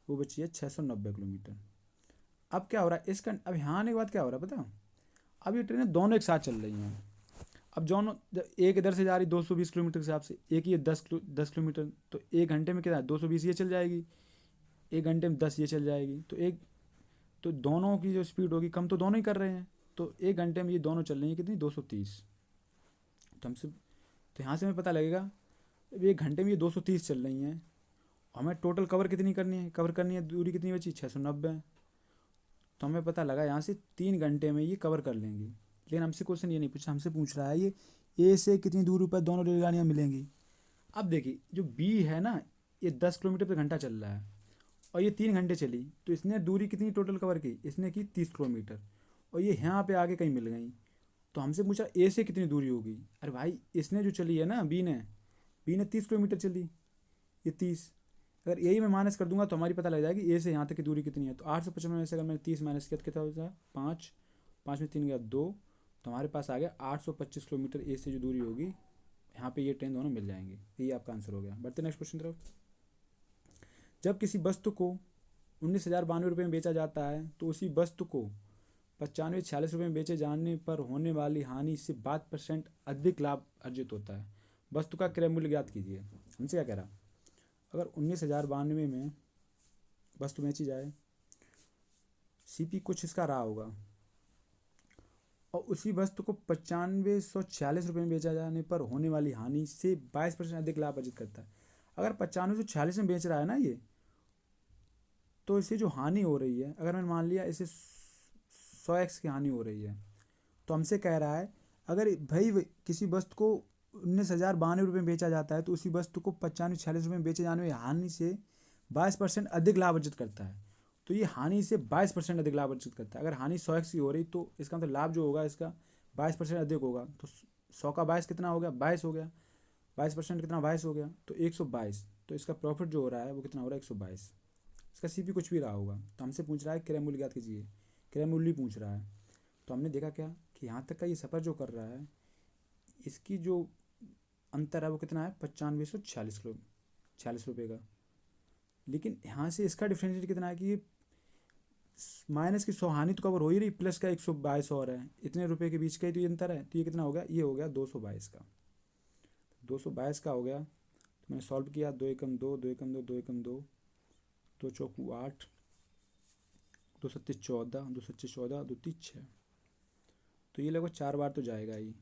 वो बची है 690 किलोमीटर। अब क्या हो रहा है इसका, अब यहाँ आने के बाद क्या हो रहा है पता, अब ये ट्रेनें दोनों एक साथ चल रही हैं। अब दोनों, एक इधर से जा रही 220 किलोमीटर के हिसाब से, एक ये 10 किलोमीटर, तो 1 घंटे में कितना है 220 ये चल जाएगी, 1 घंटे में 10 ये चल जाएगी। तो दोनों की जो स्पीड होगी कम तो दोनों ही कर रहे हैं, तो 1 घंटे में ये दोनों चल रही हैं कितनी 230। तो हमसे, तो यहाँ से हमें पता लगेगा 1 घंटे में ये 230 चल रही हैं, हमें टोटल कवर कितनी करनी है, कवर करनी है दूरी कितनी बची 690। तो हमें पता लगा यहाँ से 3 घंटे में ये कवर कर लेंगी। लेकिन हमसे क्वेश्चन ये नहीं पूछा, हमसे पूछ रहा है ये ए से कितनी दूरी पर दोनों रेलगाड़ियाँ मिलेंगी। अब देखिए जो बी है ना, ये 10 किलोमीटर प्रति घंटा चल रहा है और ये 3 घंटे चली, तो इसने दूरी कितनी टोटल कवर की, इसने की 30 किलोमीटर और ये यहाँ पे आगे कहीं मिल गई। तो हमसे पूछा ए से कितनी दूरी होगी। अरे भाई इसने जो चली है ना बी ने 30 किलोमीटर चली, ये 30, अगर यही मैं माइनस कर दूंगा तो हमारी पता लग जाएगी ए से यहाँ तक की दूरी कितनी है। तो 855 में से अगर मैंने 30 माइनस किया तो कितना होता है 5, 5 में 3 गया 2, तो हमारे पास आ गया 825 किलोमीटर ए से जो दूरी होगी, यहाँ पे ये ट्रेन दोनों मिल जाएंगे। यही आपका आंसर हो गया। बढ़ते नेक्स्ट क्वेश्चन तरफ। जब किसी वस्तु को 19,092 रुपये में बेचा जाता है तो उसी वस्तु को 9546 रुपये में बेचे जाने पर होने वाली हानि से 5% अधिक लाभ अर्जित होता है। वस्तु का क्रय मूल्य ज्ञात कीजिए। हमसे क्या कह रहा, अगर 19,092 में वस्तु बेची जाए, सीपी कुछ इसका रहा होगा और उसी वस्तु को 9546 रुपये में बेचा जाने पर होने वाली हानि से 22% अधिक लाभ अर्जित करता है। अगर 9546 में बेच रहा है ना ये, तो इसे जो हानि हो रही है, अगर मैंने मान लिया इसे 100x की हानि हो रही है, तो हमसे कह रहा है अगर भाई किसी वस्तु को 19,092 रुपये में बेचा जाता है तो उसी वस्तु को 9546 रुपये में बेचे जाने वाली हानि से 22% अधिक लाभ अर्जित करता है। तो ये हानि से 22% अधिक लाभ अर्जित करता है। अगर हानि 100x की हो रही तो इसका मतलब लाभ जो होगा इसका 22% अधिक होगा। तो 100 का 22 कितना हो गया? 22 हो गया। 22% कितना? 22 हो गया, तो 122। तो इसका प्रॉफिट जो हो रहा है वो कितना हो रहा है? 122। इसका सीपी कुछ भी रहा होगा। तो हमसे पूछ रहा है क्रय मूल्य ज्ञात कीजिए, क्रय मूल्य पूछ रहा है। तो हमने देखा क्या कि यहाँ तक का ये सफ़र जो कर रहा है, इसकी जो अंतर है वो कितना है? 9546 रुपये का। लेकिन यहाँ से इसका डिफरेंशिएट कितना है कि ये माइनस की 100 हानि तो कवर हो ही रही, प्लस का 122 और है, इतने रुपए के बीच का ही तो ये अंतर है। तो ये कितना हो गया? ये हो गया 222 का। 222 का हो गया। तो मैंने सॉल्व किया, 2 एकम 2, 2 एकम 2, 2 एकम 2, 2 चौकू 8, 2 सत्ते 14, 2 सच्चे 14, 2 तीस 6। तो ये लगभग 4 बार तो जाएगा ही,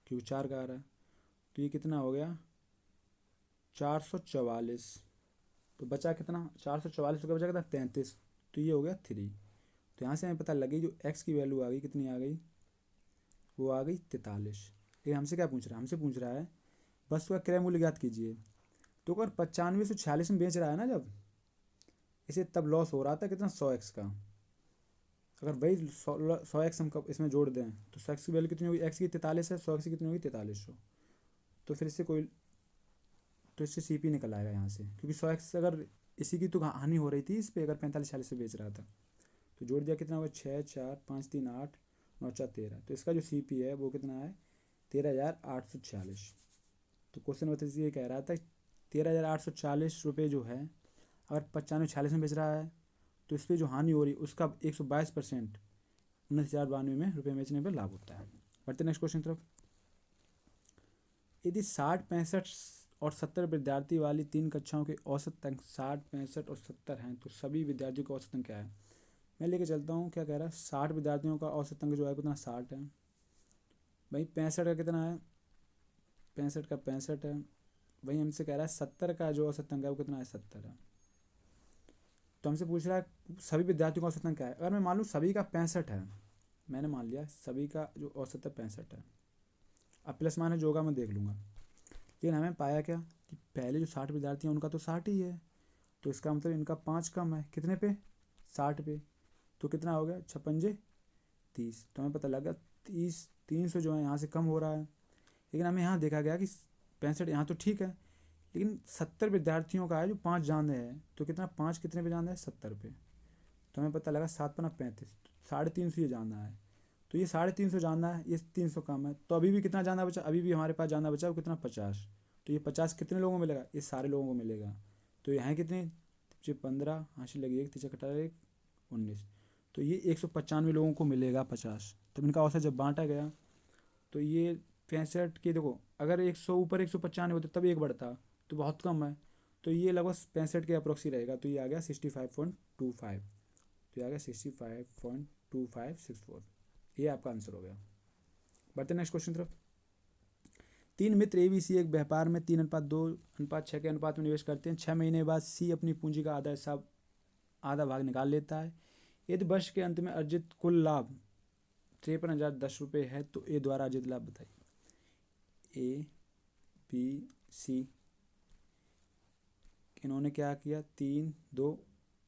क्योंकि 4 का आ रहा है। तो ये कितना हो गया? 444। तो बचा कितना? 444 का बचा कितना? 33। तो ये हो गया 3। तो यहाँ से हमें पता लगी जो x की वैल्यू आ गई, कितनी आ गई? वो आ गई 43। लेकिन हमसे क्या पूछ रहा है? हमसे पूछ रहा है वस्तु का क्रय मूल्य ज्ञात कीजिए। तो अगर 9546 में बेच रहा है ना जब, इसे तब लॉस हो रहा था कितना? 100x का। अगर वही 100x हम इसमें जोड़ दें तो 100x की वैल्यू कितनी होगी? x की 43 है, 100x की कितनी होगी? 4300। तो फिर इससे कोई, तो इससे सीपी निकल आएगा यहाँ से, क्योंकि 100x अगर इसी की तो हानि हो रही थी इस पर, अगर 45-46 से बेच रहा था। तो जोड़ दिया, कितना होगा? 6 4 5 3 8 9 4 13। तो इसका जो सीपी है वो कितना है? 13,846। तो क्वेश्चन बताइए, ये कह रहा था 13,840 रुपये जो है, अगर 95-46 में बेच रहा है तो इस पर जो हानि हो रही उसका 122% 19,092 में रुपये बेचने पर लाभ होता है। बढ़ते नेक्स्ट क्वेश्चन तरफ। यदि 60, 65 और 70 विद्यार्थी वाली 3 कक्षाओं के औसत अंक 60, 65 और 70 हैं तो सभी विद्यार्थियों का औसत अंक क्या है? मैं लेके चलता हूँ। क्या कह रहा है? 60 विद्यार्थियों का औसत अंक जो है कितना? 60 है। भाई 65 का कितना है? 65 का 65 है। वही हमसे कह रहा है 70 का जो औसत अंक है वो कितना है? 70 है। तो हमसे पूछ रहा है सभी विद्यार्थियों का औसत अंक क्या है। अगर मैं मान लूँ सभी का 65 है, मैंने मान लिया सभी का जो औसत है 65 है, अब प्लस माइनस जो होगा मैं देख लूँगा। लेकिन हमें पाया क्या कि पहले जो 60 विद्यार्थी हैं उनका तो 60 ही है, तो इसका मतलब इनका 5 कम है। कितने पे? 60 पे। तो कितना हो गया? 56 30। तो हमें पता लगा 300 जो है यहाँ से कम हो रहा है। लेकिन हमें यहाँ देखा गया कि 65 यहाँ तो ठीक है, लेकिन 70 विद्यार्थियों का है जो 5 जाने हैं, तो कितना? 5 कितने पे जाना है? 70 पे। तो हमें पता लगा 7 पना 35, 350 ये जाना है। तो ये 350 जाना है, ये 300 कम है, तो अभी भी कितना जाना बचा? अभी भी हमारे पास जाना बचा वो कितना? 50। तो ये 50 कितने लोगों को मिलेगा? ये सारे लोगों को मिलेगा। तो यहाँ कितने? 15 हासिल लगी, 1 3 कटा 1 19। तो ये 195 लोगों को मिलेगा 50। तब इनका औसत जब बांटा गया तो ये 65 के, देखो अगर 100 ऊपर 195 होते तब एक बढ़ता, तो बहुत कम है। तो ये लगभग 65 के अप्रोक्सी रहेगा। तो ये आ गया 65.25। तो ये आ गया 65.2564। ये आपका आंसर हो गया। बढ़ते नेक्स्ट क्वेश्चन तरफ। 3 मित्र ABC एक व्यापार में 3:2:6 के अनुपात में निवेश करते हैं। 6 महीने बाद C अपनी पूंजी का आधा भाग निकाल लेता है। यदि वर्ष के अंत में अर्जित कुल लाभ 53,010 रुपये है तो A द्वारा अर्जित लाभ बताइए। ABC इन्होंने क्या किया? 3, 2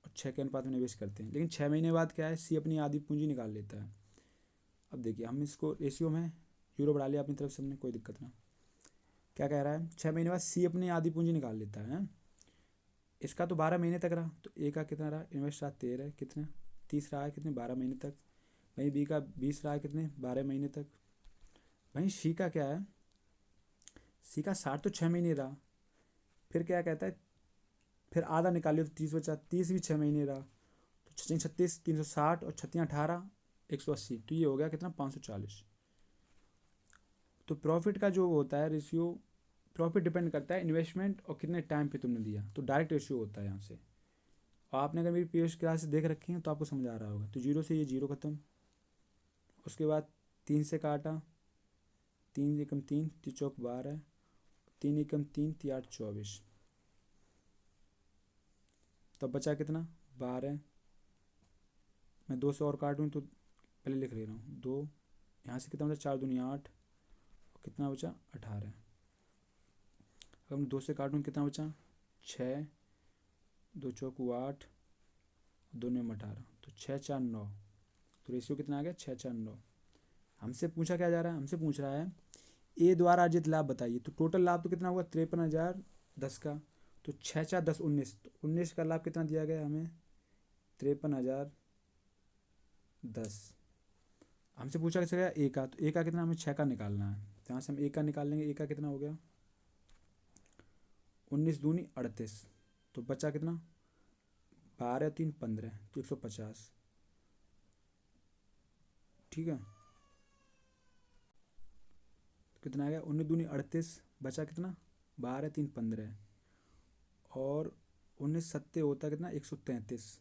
और 6 के अनुपात में निवेश करते हैं, लेकिन 6 महीने बाद क्या है? C अपनी आधी पूंजी निकाल लेता है। अब देखिए हम इसको रेशियो में यूरो बढ़ा लिया अपनी तरफ से हमने, कोई दिक्कत ना। क्या कह रहा है? 6 महीने बाद C अपनी आधी पूंजी निकाल लेता है। इसका तो 12 महीने तक रहा, तो A का कितना रहा? इन्वेस्ट रहा 13, कितना? 30 रहा है, कितने? 12 महीने तक। वहीं B का 20 रहा है, कितने? 12 महीने तक। वहीं C का क्या है? C का 60 तो 6 महीने रहा। फिर क्या कहता है? फिर आधा निकालिए तो 30 बचा, 30 भी 6 महीने रहा। तो 36 360 और 36 18 180। तो ये हो गया कितना? 540। तो प्रॉफिट का जो होता है रेशियो, प्रॉफिट डिपेंड करता है इन्वेस्टमेंट और कितने टाइम पे तुमने दिया, तो डायरेक्ट रेशियो होता है यहाँ से। और आपने अगर मेरी पीएस क्लास देख रखी है तो आपको समझ आ रहा होगा। तो 0 से ये 0 खत्म, उसके बाद 3 से काटा, 3 एकम 3, 3 चौक 12, 3 एकम 3, 3 8 24, तब बचा कितना 12। मैं 2 से और काटूँ तो पहले लिख ले रहा हूँ 2, यहाँ से कितना बचा 4 दूनी 8, कितना बचा 18। अगर मैं 2 से काटूँ कितना बचा 6, 2 चौक 8, 2 में 18, तो 6 4 9, तो रेशियो कितना आ गया 6 4 9। हमसे पूछा क्या जा रहा है, हमसे पूछ रहा है ए द्वारा अर्जित लाभ बताइए। तो टोटल लाभ तो कितना हुआ 53,010 का, तो 6 4 10 19, तो 19 का लाभ कितना दिया गया हमें 53,010। हमसे पूछा कैसे गया ए का, तो ए का कितना हमें 6 का निकालना है, तो यहाँ से हम ए का निकाल लेंगे। ए का कितना हो गया 19 दूनी 38, तो बचा कितना 12 3 15, तो 150। ठीक है, तो कितना आ गया 19 दूनी 38, बचा कितना 12 3 15, और 19 सत्ते होता कितना 133,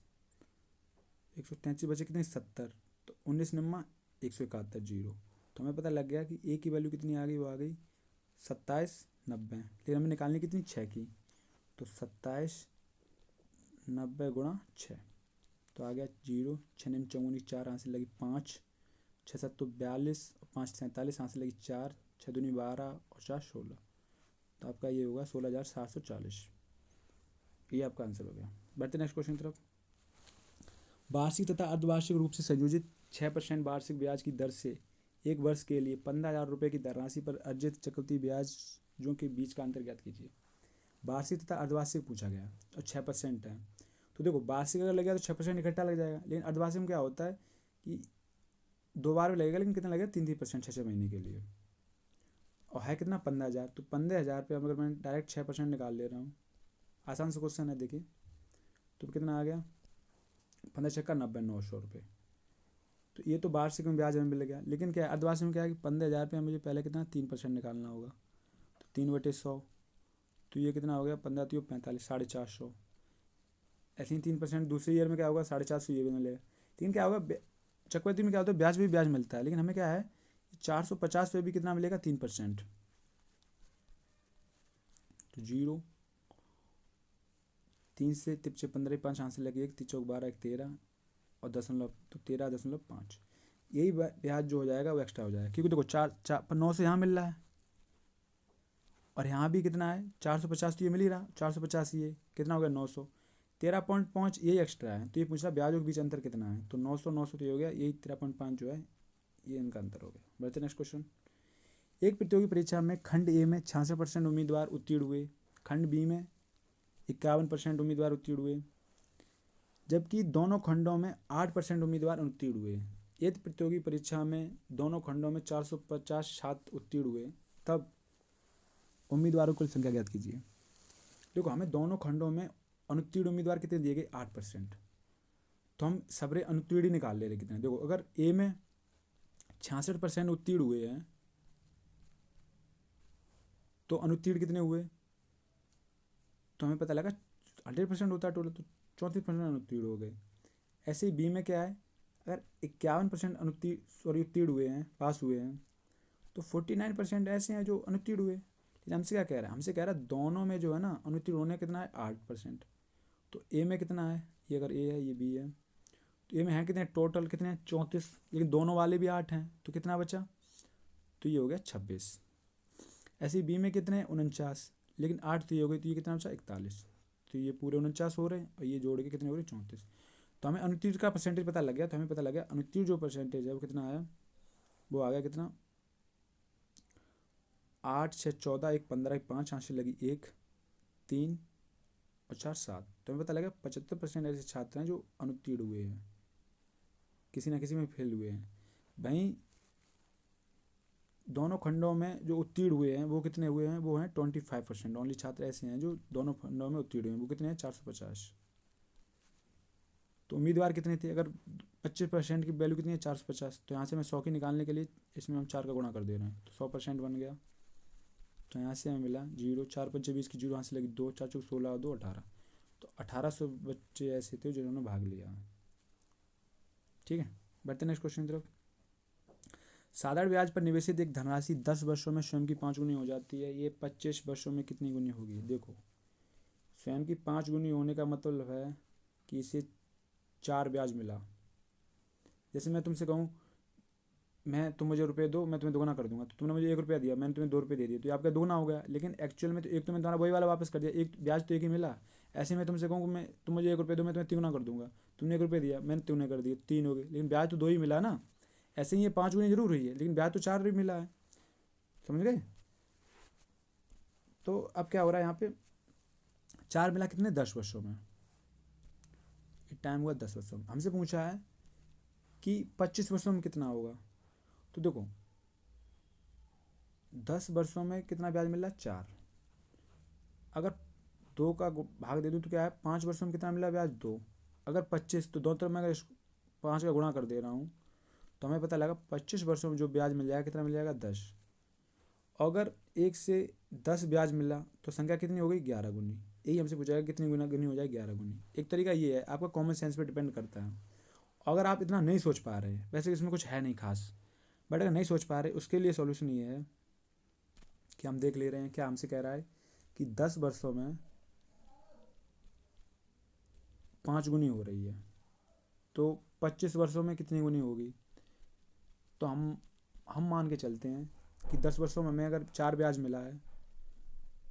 133 बचे कितने 70, तो 19 नम्मा 171 जीरो। तो हमें पता लग गया कि ए की वैल्यू कितनी आ गई, वो आ गई 2790। लेकिन हमें निकालनी कितनी 6 की, तो 2790 गुणा 6, तो आ गया जीरो। 6 निम 54, 4 यहाँ से लगी 5, 6 7 तो 42, 5 47, यहाँ से लगी 4, 6 दूनी 12 और 4 16, तो आपका ये होगा 16,740। ये आपका आंसर हो गया। बढ़ते नेक्स्ट क्वेश्चन की तरफ। वार्षिक तथा अर्धवार्षिक रूप से संयोजित 6% वार्षिक ब्याज की दर से एक वर्ष के लिए 15,000 रुपये की धनराशि पर अर्जित चक्रवृद्धि ब्याजों के बीच का अंतर ज्ञात कीजिए। वार्षिक तथा अर्धवार्षिक पूछा गया और 6% है, तो देखो वार्षिक अगर लगेगा तो 6% इकट्ठा लग जाएगा, लेकिन अर्धवार्षिक में क्या होता है कि 2 बार में लगेगा, लेकिन कितना लगेगा 3% 6 महीने के लिए, और है कितना 15,000, तो 15,000 पे अगर मैं डायरेक्ट 6% निकाल ले रहा हूँ, आसान से क्वेश्चन है देखिए, तो कितना आ गया 15 छक्का 90, 900 रुपये। तो ये तो वार्षिक में ब्याज हमें मिल गया, लेकिन क्या है अर्धवार्षिक में क्या है कि 15,000 पे मुझे पहले कितना 3% निकालना होगा, तो 3/100, तो ये कितना हो गया 15 तो 45, 450। ऐसे ही 3% दूसरे ईयर में क्या होगा 450, ये भी मिलेगा। लेकिन क्या होगा चक्रवृद्धि में क्या होता है ब्याज भी ब्याज मिलता है, लेकिन हमें क्या है 450 पे भी कितना मिलेगा 3%, तो जीरो। 3 से तिप्चे 15, 5 यहाँ से लगे 1, 3 चौक 12, 1 13 और दशमलव, तो 13.5, यही ब्याज जो हो जाएगा वो एक्स्ट्रा हो जाएगा, क्योंकि देखो 9 से यहाँ मिल रहा है और यहाँ भी कितना है 450, तो ये मिल ही रहा 450, ये कितना हो गया 900, 13.5 यही एक्स्ट्रा है। तो ये पूछ रहा ब्याजों के बीच अंतर कितना है, तो 900 900 तो ये हो गया, यही 13.5 जो है ये इनका अंतर हो गया। बढ़ते नेक्स्ट क्वेश्चन। एक प्रतियोगी परीक्षा में खंड ए में 66% उम्मीदवार उत्तीर्ण हुए, खंड बी में 51% उम्मीदवार उत्तीर्ण हुए, जबकि दोनों खंडों में 8% उम्मीदवार उत्तीर्ण हुए। यदि प्रतियोगी परीक्षा में दोनों खंडों में 450 छात्र उत्तीर्ण हुए, तब उम्मीदवारों की कुल संख्या ज्ञात कीजिए। देखो हमें दोनों खंडों में अनुत्तीर्ण उम्मीदवार कितने दिए गए 8%, तो हम सबरे अनुत्तीर्ण ही निकाल ले रहे कितने। देखो अगर ए में 66% उत्तीर्ण हुए हैं, तो अनुत्तीर्ण कितने हुए, तो हमें पता लगा 100% होता है टोटल, तो 34% अनुत्तीर्ण हो गए। ऐसे ही बी में क्या है, अगर 51% उत्तीर्ण हुए हैं, पास हुए हैं, तो 49% ऐसे हैं जो अनुत्तीर्ण हुए। लेकिन हमसे क्या कह रहा है, हमसे कह रहा है दोनों में जो है ना अनुत्तीर्ण होने कितना है 8%, तो ए में कितना है, ये अगर ए है ये बी है, तो ए में है कितने टोटल कितने 34, लेकिन दोनों वाले भी 8 हैं, तो कितना बचा, तो ये हो गया 26। ऐसे ही बी में कितने 49, लेकिन 8 तो ये हो गई, तो ये कितना बचा 41, तो ये पूरे 49 हो रहे हैं और ये जोड़ के कितने हो रहे 34। तो हमें अनुत्तीर्ण का परसेंटेज पता लग गया, तो हमें पता लग गया अनुत्तीर्ण जो परसेंटेज है वो कितना आया, वो आ गया कितना 8 6 14, 1 15, 1 5, यहाँ से लगी 1 3 और 4 7, तो हमें पता लगा 75% ऐसे छात्र हैं जो अनुत्तीर्ण हुए हैं, किसी ना किसी में फेल हुए हैं। वहीं दोनों खंडों में जो उत्तीर्ण हुए हैं वो कितने हुए हैं, वो हैं 25%। ओनली छात्र ऐसे हैं जो दोनों खंडों में उत्तीर्ण हुए हैं, वो कितने हैं 450। तो उम्मीदवार कितने थे, अगर 25% की वैल्यू कितनी है 450, तो यहाँ से मैं 100 की निकालने के लिए इसमें हम 4 का गुणा कर दे रहे हैं, तो 100% बन गया। तो यहाँ से हमें मिला जीरो, 4 5 20 की जीरो, यहाँ से लगी 2 4 चौक 16 और 2 18, तो 1800 बच्चे ऐसे थे जिन्होंने भाग लिया। ठीक है, बढ़ते नेक्स्ट क्वेश्चन की तरफ। साधारण ब्याज पर निवेशित एक धनराशि 10 वर्षों में स्वयं की 5 गुनी हो जाती है। ये 25 वर्षों में कितनी गुनी होगी? देखो, स्वयं की 5 गुनी होने का मतलब है कि इसे 4 ब्याज मिला। जैसे मैं तुमसे कहूँ, तुम मुझे रुपये दो, मैं तुम्हें दोगुना कर दूंगा, तो तुमने मुझे 1 रुपया दिया, मैंने तुम्हें 2 रुपये दे दिए, तो ये आपका दोगुना हो गया। लेकिन एक्चुअल में तो एक तो मैं तुम्हारा वही वाला वापस कर दिया, एक ब्याज तो एक ही मिला। ऐसे मैं तुमसे कहूँ कि तुम मुझे 1 रुपये दो, मैं तुम्हें 3 गुना कर दूंगा, तुमने 1 रुपये दिया, मैंने 3 कर दिए, 3 हो गए, लेकिन ब्याज तो 2 ही मिला ना। ऐसे ही ये 5 गुनी जरूर हुई है, लेकिन ब्याज तो 4 भी मिला है। समझ गए? तो अब क्या हो रहा है यहाँ पे, 4 मिला कितने? 10 वर्षों में। टाइम हुआ 10 वर्षों में। हमसे पूछा है कि 25 वर्षों में कितना होगा। तो देखो, 10 वर्षों में कितना ब्याज मिला? 4। अगर 2 का भाग दे दूँ तो क्या है, 5 वर्षों में कितना मिला ब्याज? 2। अगर 25, तो दोनों तरफ मैं अगर 5 का गुणा कर दे रहा हूँ, तो हमें पता लगा 25 वर्षों में जो ब्याज मिल जाएगा कितना मिल जाएगा? 10। अगर 1 से 10 ब्याज मिला तो संख्या कितनी हो गई? 11 गुनी। यही हमसे पूछा है कितनी गुना गुनी हो जाए? 11 गुनी। एक तरीका ये है, आपका कॉमन सेंस पे डिपेंड करता है। अगर आप इतना नहीं सोच पा रहे, वैसे इसमें कुछ है नहीं खास, बट अगर नहीं सोच पा रहे, उसके लिए सॉल्यूशन ये है कि हम देख ले रहे हैं क्या हमसे कह रहा है कि 10 वर्षों में 5 गुनी हो रही है, तो 25 वर्षों में कितनी गुनी होगी? तो हम मान के चलते हैं कि 10 वर्षों में हमें अगर 4 ब्याज मिला है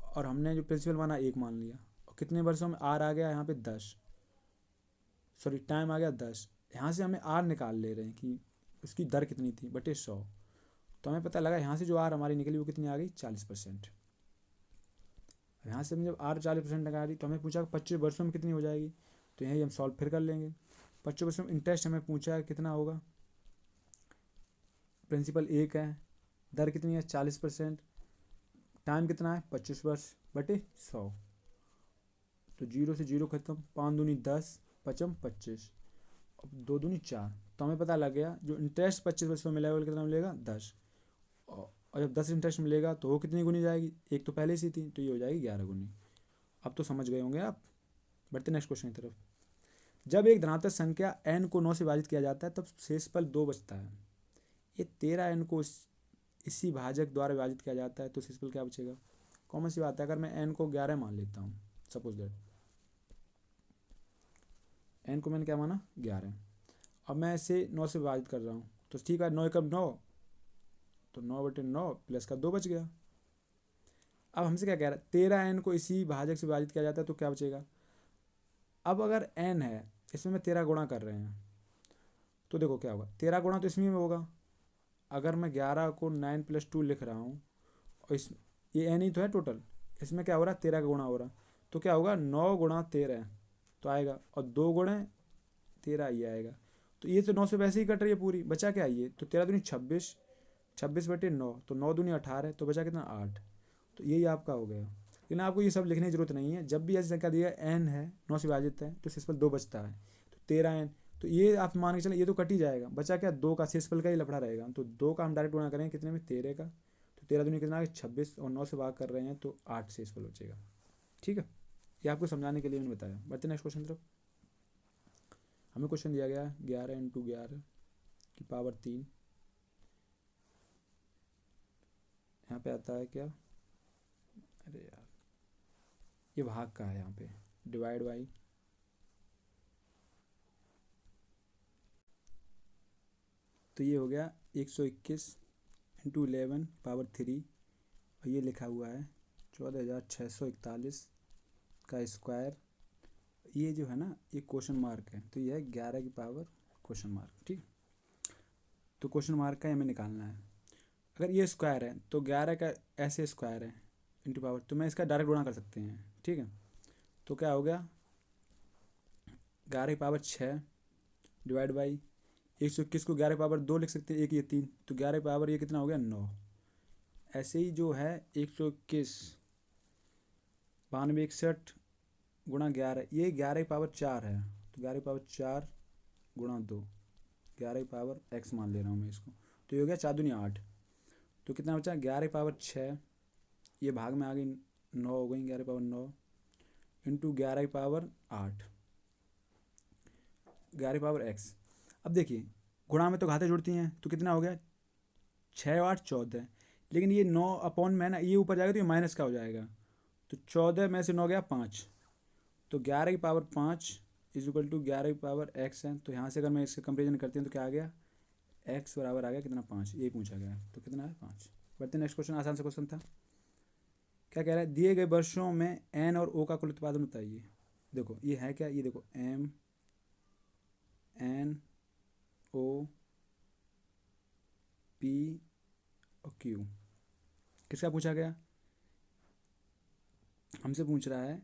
और हमने जो प्रिंसिपल माना 1 मान लिया, और कितने वर्षों में आर आ गया यहाँ पे 10, सॉरी टाइम आ गया 10। यहाँ से हमें आर निकाल ले रहे हैं कि उसकी दर कितनी थी बटे 100। तो हमें पता लगा यहाँ से जो आर हमारी निकली वो कितनी आ गई? 40%। यहाँ से हम जब आर 40% निकाली तो हमें पूछा 25 वर्षों में कितनी हो जाएगी, तो यही हम सॉल्व फिर कर लेंगे। 25 वर्षों में इंटरेस्ट हमें पूछा है कितना होगा, प्रिंसिपल 1 है, दर कितनी है? 40%, टाइम कितना है? 25 वर्ष बटे 100। तो 0 से 0 खत्म, 5 दूनी 10, पचम 25, अब 2 दूनी 4। तो हमें पता लग गया जो इंटरेस्ट 25 वर्ष में मिलेगा वो कितना मिलेगा? 10। और जब 10 इंटरेस्ट मिलेगा तो वो कितनी गुनी जाएगी? एक तो पहले से थी, तो ये हो जाएगी 11 गुनी। अब तो समझ गए होंगे आप। बढ़ते नेक्स्ट क्वेश्चन की तरफ। जब एक धनात्मक संख्या n को 9 से विभाजित किया जाता है तब शेषफल 2 बचता है। ये 13n को इसी भाजक द्वारा विभाजित किया जाता है तो शेषफल क्या बचेगा? कॉमन सी बात है, अगर मैं n को 11 मान लेता हूँ, सपोज दैट n को मैंने क्या माना? 11। अब मैं इसे 9 से विभाजित कर रहा हूँ, तो ठीक है, 9 एकम 9, तो 9 बटे 9 प्लस का 2 बच गया। अब हमसे क्या कह रहा है? 13n को इसी भाजक से विभाजित किया जाता है तो क्या बचेगा? अब अगर n है, इसमें मैं 13 गुणा कर रहे हैं, तो देखो क्या होगा, 13 गुणा तो इसमें होगा। अगर मैं 11 को 9 + 2 लिख रहा हूँ और इस ये n ही तो है टोटल, इसमें क्या हो रहा है? 13 का गुणा हो रहा, तो क्या होगा? 9 गुणा 13 तो आएगा, और 2 गुणे 13 ये आएगा। तो ये तो 9 से वैसे ही कट रही है पूरी, बचा क्या? ये तो 13 दूनी 26, 26 बटे 9, तो 9 दूनी 18, तो बचा कितना? 8। तो यही आपका हो गया। लेकिन आपको ये सब लिखने की जरूरत नहीं है। जब भी ऐसी संख्या दिया n है 9 से विभाजित है तो शेषफल 2 बचता है, तो 13n, तो ये आप मान के चलें ये तो कट ही जाएगा, बचा क्या? 2 का, शेषफल का ही लफड़ा रहेगा। तो 2 का हम डायरेक्ट गुणा करेंगे कितने में? 13 का, तो 13 दूनी कितना? 26, और 9 से भाग कर रहे हैं तो 8 शेषफल बचेगा। ठीक है, ये आपको समझाने के लिए मैंने बताया। बढ़ते नेक्स्ट क्वेश्चन तरफ। हमें क्वेश्चन दिया गया 11 × 11 की पावर 3। यहाँ पे आता है क्या? अरे यार, ये भाग का है, यहाँ पे डिवाइड बाई, तो ये हो गया 121 × 11 पावर 3, और ये लिखा हुआ है 14,641 का स्क्वायर। ये जो है ना, ये क्वेश्चन मार्क है, तो ये है 11 की पावर क्वेश्चन मार्क। ठीक, तो क्वेश्चन मार्क का हमें निकालना है। अगर ये स्क्वायर है तो 11 का ऐसे स्क्वायर है इंटू पावर, तो मैं इसका डायरेक्ट गुणा कर सकते हैं। ठीक है, तो क्या हो गया? 11 की पावर 6 डिवाइड बाई 121 को 11 की पावर 2 लिख सकते हैं, एक ये 3, तो 11 की पावर ये कितना हो गया? 9। ऐसे ही जो है 121 9261 गुणा 11, ये 11 की पावर 4 है, तो 11 की पावर 4 गुणा 2, 11 की पावर x मान ले रहा हूँ मैं इसको, तो ये हो गया 4 दूनी 8। तो कितना बचा? 11 की पावर 6, ये भाग में आ गई 9 हो गई, 11 की पावर 9 इंटू 11 की पावर 8, 11 की पावर x। अब देखिए, गुणा में तो घातें जुड़ती हैं, तो कितना हो गया? 6 और 8 14, लेकिन ये 9 अपॉन में ना ये ऊपर जाएगा तो ये माइनस का हो जाएगा, तो 14 में से 9 गया 5, तो 11 की पावर 5 इज इक्वल टू 11 की पावर x है। तो यहाँ से अगर मैं इसका कंपेरिजन करती हूँ तो क्या आ गया, x बराबर आ गया कितना 5, ये पूछा गया है, तो कितना है 5। बढ़ते नेक्स्ट क्वेश्चन, आसान सा क्वेश्चन था। क्या कह रहा है, दिए गए वर्षों में n और o का कुल उत्पादन बताइए। देखो ये है क्या, ये देखो m n o p और q, किसका पूछा गया, हमसे पूछ रहा है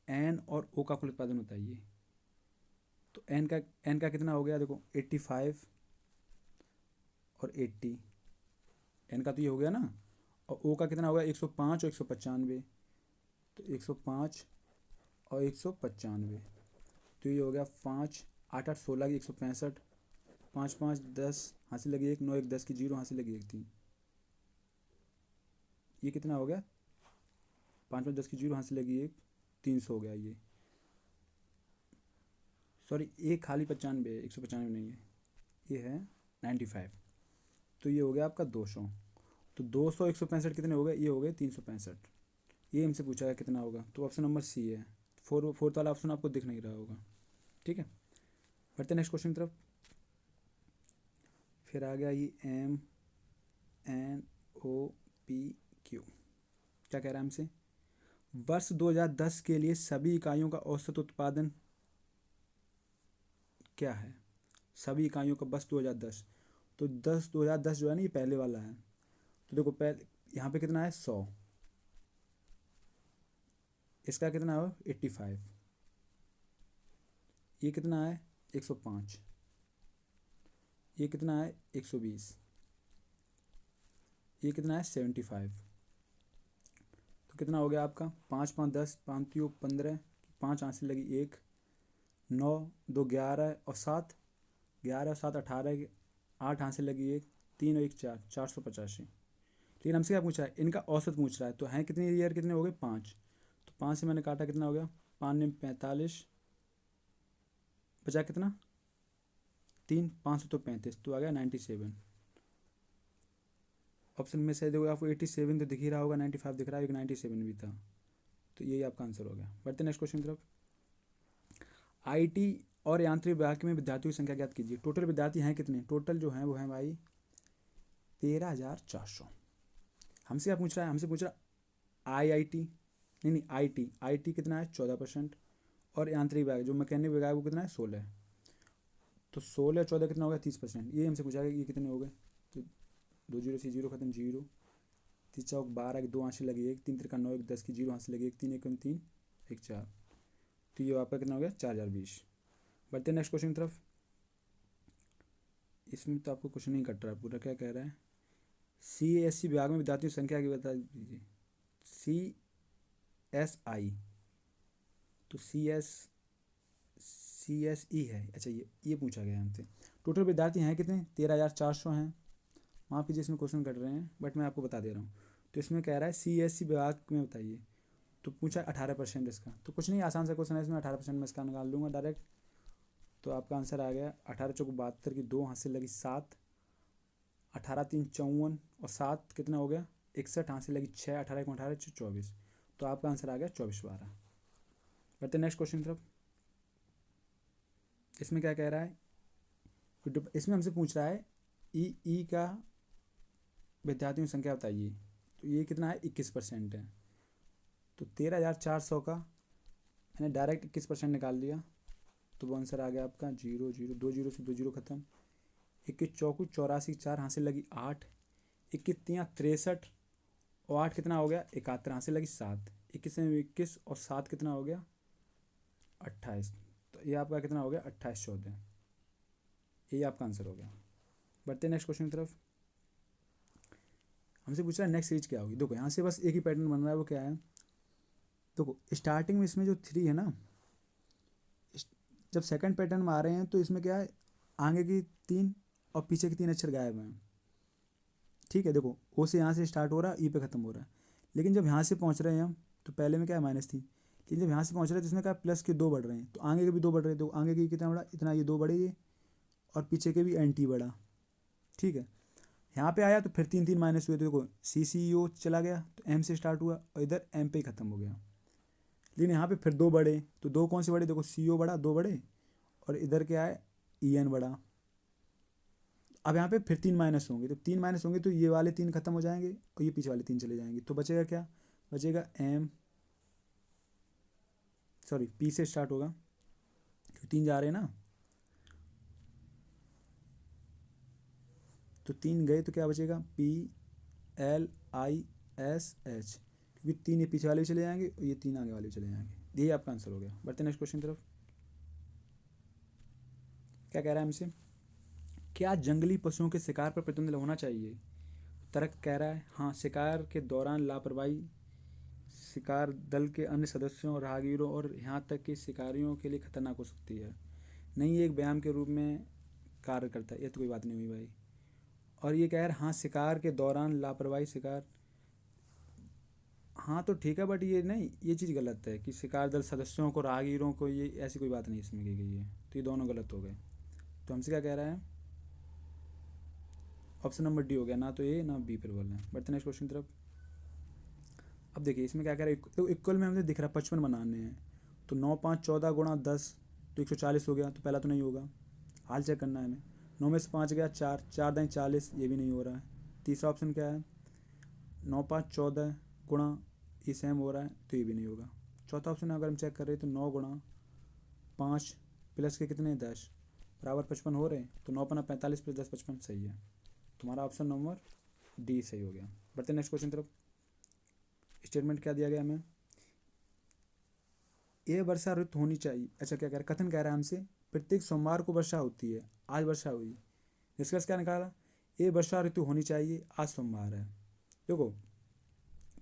n और o का कुल उत्पादन बताइए। तो n का कितना हो गया, देखो 85 और 80, n का तो ये हो गया ना, और o का कितना होगा 105 और 195, तो 105 और 195, तो ये हो गया 5 8 8 16 की 165, 5 5 10 हासिल लगी 1, 9 1 10 की 0 हासिल लगी 1 3, ये कितना हो गया 5 5 10 की 0 हासिल लगी 1, 300 हो गया ये, सॉरी एक खाली 95 है, 195 नहीं है, ये है 95, तो ये हो गया आपका 200, तो 200 165 कितने हो गए, ये हो गए 365, ये हमसे पूछा है कितना होगा, तो ऑप्शन नंबर सी है, फोर्थ वाला ऑप्शन आपको दिख नहीं रहा होगा। ठीक है, बढ़ते नेक्स्ट क्वेश्चन की तरफ। फिर आ गया ये M N O P Q, क्या कह रहा है हमसे, वर्ष 2010 के लिए सभी इकाइयों का औसत उत्पादन क्या है, सभी इकाइयों का बस 2010, तो 2010 जो है ना ये पहले वाला है, तो देखो पहले यहाँ पे कितना है 100, इसका कितना है 85, ये कितना है 105, ये कितना है 120, ये कितना है 75, तो कितना हो गया आपका 5 5 10 5 3 15, 5 हासिल लगी 1, 9 2 11 और 7, 11 और 7 18, 8 हासिल लगी 1, 3 और 1 4, 485। लेकिन हमसे क्या पूछा है, इनका औसत पूछ रहा है, तो हैं कितने ईयर कितने हो गए 5, तो 5 से मैंने काटा कितना हो गया 5 ने 45, बचा कितना 3, 5 तो 35, तो आ गया 97। ऑप्शन में से देखो आपको 87 तो दिख ही रहा होगा, 95 दिख रहा है, एक 97 भी था, तो यही आपका आंसर हो गया। बढ़ते नेक्स्ट क्वेश्चन की तरफ। आईटी और यांत्रिक विभाग में विद्यार्थियों की संख्या ज्ञात कीजिए। टोटल विद्यार्थी हैं कितने, टोटल जो हैं वो हैं भाई 13,400। हमसे क्या पूछ रहा है, हमसे पूछ रहा है IIT नहीं आईटी कितना है 14%, और यांत्रिक विभाग जो मैकेनिक विभाग वो कितना है 16, तो 16 14 कितना हो गया 30%, ये हमसे पूछा गया ये कितने हो गए, तो 2 0 से 0 खत्म 0, 3 चौक 12 की 2 हासिल लगी 1, 3 3 9 1 10 की 0 हासिल लगी 1, 3 1 3 1 4, तो ये आपका कितना हो गया 4020। बढ़ते नेक्स्ट क्वेश्चन की तरफ। इसमें तो आपको क्वेश्चन नहीं कट रहा है पूरा, क्या कह रहा है, CSC विभाग में विद्यार्थियों की संख्या की बता दीजिए। CSI, तो CSE है, अच्छा ये पूछा गया हमसे। टोटल विद्यार्थी हैं कितने 13,400 हैं, माफ़ कीजिए इसमें क्वेश्चन कट रहे हैं बट मैं आपको बता दे रहा हूँ। तो इसमें कह रहा है CSC विभाग में बताइए, तो पूछा 18% इसका, तो कुछ नहीं आसान सा क्वेश्चन है, इसमें 18% में इसका निकाल दूंगा डायरेक्ट, तो आपका आंसर आ गया 18 चौक 72 की 2 हासिल लगी 7, 18 3 54 और 7 कितना हो गया 61 हासिल लगी 6, 18 1 18 24, तो आपका आंसर आ गया 24 12। बढ़ते नेक्स्ट क्वेश्चन की तरफ। इसमें क्या कह रहा है, इसमें हमसे पूछ रहा है ई का विद्यार्थियों की संख्या बताइए, तो ये कितना है 21% है, तो 13,400 का मैंने डायरेक्ट 21% निकाल दिया, तो वो आंसर आ गया आपका 0 0 2 0 से 2 0 खत्म, 21 चौकू 84 4 हासिल लगी 8, 21 3 63 और 8 कितना हो गया 71 हासिल लगी 7, 21 में 21 और 7 कितना हो गया 28, तो ये आपका कितना हो गया 28 14, ये आपका आंसर हो गया। बढ़ते नेक्स्ट क्वेश्चन की तरफ। हमसे पूछ रहा है नेक्स्ट सीरीज क्या होगी। देखो यहाँ से बस एक ही पैटर्न बन रहा है, वो क्या है, देखो स्टार्टिंग में इसमें जो 3 है ना, जब सेकंड पैटर्न में आ रहे हैं तो इसमें क्या है आगे की 3 और पीछे के 3 अक्षर गायब हैं। ठीक है, देखो ओ से यहाँ से स्टार्ट हो रहा है, ई पे ख़त्म हो रहा है, लेकिन जब यहाँ से पहुँच रहे हैं हम, तो पहले में क्या है माइनस थी, लेकिन जब यहाँ से पहुँच रहे हैं तो इसमें क्या प्लस के 2 बढ़ रहे हैं, तो आगे के भी 2 बढ़ रहे हैं, तो आगे के कितना बढ़ा इतना, ये 2 बढ़े ये, और पीछे के भी NT बढ़ा। ठीक है, यहाँ पे आया तो फिर 3 3 माइनस हुए, तो देखो CCO चला गया तो M से स्टार्ट हुआ और इधर M पे ही ख़त्म हो गया। लेकिन यहाँ पे फिर 2 बढ़े, तो 2 कौन से बढ़े, देखो CO बढ़ा, 2 बढ़े, और इधर क्या है EN बढ़ा। अब यहाँ पे फिर 3 माइनस होंगे, तो 3 माइनस होंगे तो ये वाले 3 खत्म हो जाएंगे और ये पीछे वाले 3 चले जाएंगे, तो बचेगा क्या, बचेगा P से स्टार्ट होगा क्योंकि 3 जा रहे हैं ना, तो 3 गए तो क्या बचेगा PLISH, क्योंकि 3 ये पीछे वाले भी चले जाएंगे और ये 3 आगे वाले भी चले जाएंगे। यही आपका आंसर हो गया। बढ़ते नेक्स्ट क्वेश्चन तरफ। क्या कह रहा है हमसे, क्या जंगली पशुओं के शिकार पर प्रतिबंध होना चाहिए। तर्क कह रहा है हाँ, शिकार के दौरान लापरवाही शिकार दल के अन्य सदस्यों, राहगीरों और यहाँ तक कि शिकारियों के लिए खतरनाक हो सकती है। नहीं, ये एक व्यायाम के रूप में कार्य करता है, ये तो कोई बात नहीं हुई भाई। और ये कह रहा है हाँ, शिकार के दौरान लापरवाही शिकार, हाँ तो ठीक है, बट ये नहीं, ये चीज़ गलत है कि शिकार दल सदस्यों को, राहगीरों को, ये ऐसी कोई बात नहीं इसमें की गई है, तो ये दोनों गलत हो गए। तो हमसे क्या कह रहा है, ऑप्शन नंबर डी हो गया, ना तो ए ना बी पर बोलना है। बढ़ते नेक्स्ट क्वेश्चन तरफ। अब देखिए इसमें क्या कह रहा है, तो इक्वल में हमें दिख रहा है 55 बनाने हैं, तो 9 5 14 गुणा 10 तो 140 हो गया, तो पहला तो नहीं होगा, हाल चेक करना है हमें। 9 में से 5 गया 4, 4 दाएँ 40, ये भी नहीं हो रहा है। तीसरा ऑप्शन क्या है, 9 5 14 गुणा, ये सेम हो रहा है, तो ये भी नहीं होगा। चौथा ऑप्शन अगर हम चेक कर रहे हैं तो 9 गुणा 5 प्लस के कितने 10 बराबर 55 हो रहे हैं, तो 9 पना 45 प्लस 10 55 सही है। तुम्हारा ऑप्शन नंबर डी सही हो गया। बढ़ते नेक्स्ट क्वेश्चन तरफ। स्टेटमेंट क्या दिया गया हमें, ये वर्षा ऋतु होनी चाहिए। अच्छा क्या कह रहा है, कथन कह रहा है हमसे प्रत्येक सोमवार को वर्षा होती है, आज वर्षा हुई। निष्कर्ष क्या निकाला, ये वर्षा ऋतु होनी चाहिए, आज सोमवार है। देखो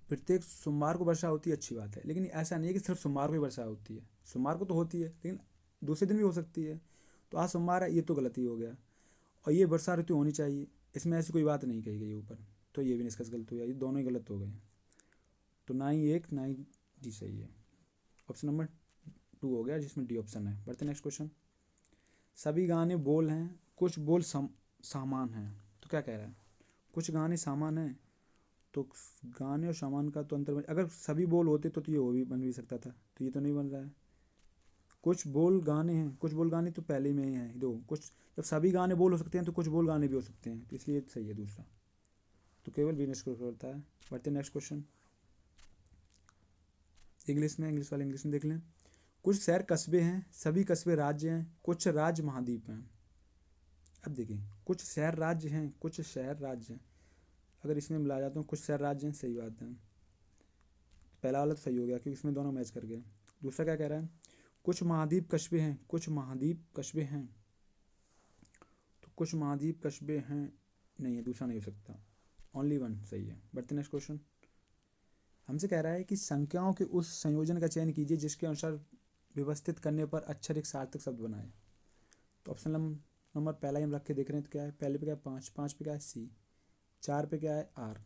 प्रत्येक सोमवार को वर्षा होती है, अच्छी बात है, लेकिन ऐसा नहीं है कि सिर्फ सोमवार को ही वर्षा होती है। सोमवार को तो होती है लेकिन दूसरे दिन भी हो सकती है, तो आज सोमवार है, ये तो गलती हो गया। और ये वर्षा ऋतु होनी चाहिए, इसमें ऐसी कोई बात नहीं कही गई ऊपर, तो ये भी निष्कर्ष गलत हो गया, ये दोनों ही गलत हो गए। तो ना ही एक ना ही डी सही है। ऑप्शन नंबर 2 हो गया जिसमें डी ऑप्शन है। बढ़ते नेक्स्ट क्वेश्चन। सभी गाने बोल हैं, कुछ बोल सामान हैं, तो क्या कह रहा है, कुछ गाने सामान हैं, तो गाने और सामान का तो अंतर, अगर सभी बोल होते तो ये हो भी बन भी सकता था, तो ये तो नहीं बन रहा है। कुछ बोल गाने हैं, कुछ बोल गाने तो पहले में ही है, दो कुछ, जब सभी गाने बोल हो सकते हैं तो कुछ बोल गाने भी हो सकते हैं, तो इसलिए सही है दूसरा, तो केवल बी निष्कर्ष होता है। बढ़ते नेक्स्ट क्वेश्चन। इंग्लिश में, इंग्लिश वाले इंग्लिश में देख लें। कुछ शहर कस्बे हैं, सभी कस्बे राज्य हैं, कुछ राज्य महाद्वीप हैं। अब देखिए कुछ शहर राज्य हैं, कुछ शहर राज्य हैं, अगर इसमें मिला जाता हूँ कुछ शहर राज्य हैं, सही बात है, पहला वाला तो सही हो गया क्योंकि इसमें दोनों मैच कर गए। दूसरा क्या कह रहा है, कुछ महाद्वीप कस्बे हैं, कुछ महाद्वीप कस्बे हैं, तो कुछ महाद्वीप कस्बे हैं नहीं है, दूसरा नहीं हो सकता, ओनली वन सही है। बढ़ते नेक्स्ट क्वेश्चन। हमसे कह रहा है कि संख्याओं के उस संयोजन का चयन कीजिए जिसके अनुसार व्यवस्थित करने पर अक्षर एक सार्थक शब्द बनाए। तो ऑप्शन नंबर पहला ही हम रख के देख रहे हैं, तो क्या है, पहले पे क्या है 5, 5 पे क्या है C, 4 पे क्या है R,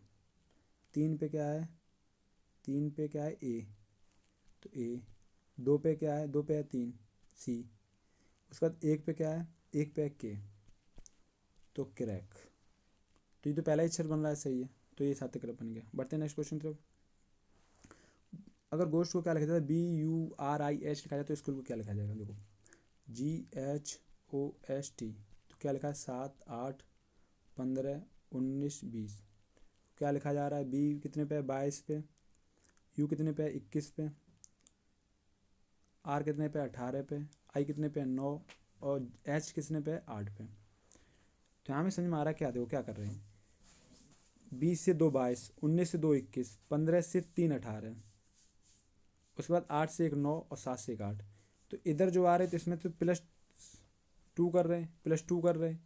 3 पे क्या है, 3 पे क्या है A, तो A, 2 पे क्या है, 2 पे है 3 C, उसके बाद 1 पे क्या है, 1 पे है K, तो क्रैक, तो ये तो पहला ही अक्षर बन रहा है, सही है, तो ये सार्थक बन गया। बढ़ते हैं नेक्स्ट क्वेश्चन तरफ। अगर गोश्त को क्या लिखा जाता है, BURIH लिखा जाए तो स्कूल को क्या लिखा जाएगा, देखो GHOST, तो क्या लिखा है 7 8 15 19 20, क्या लिखा जा रहा है, B कितने पे है 22 पे, U कितने पे है 21 पे, R कितने पे 18 पे, I कितने पे 9 और H कितने पे 8 पे। तो यहाँ में समझ में आ रहा है क्या, देखो क्या कर रहे हैं, 20 से 2 22, 19 से 2 21, 15 से 3 18, उसके बाद 8 से 1 9 और 7 से 1 8। तो इधर जो आ रहे थे इसमें तो +2 कर रहे हैं, +2 कर रहे हैं,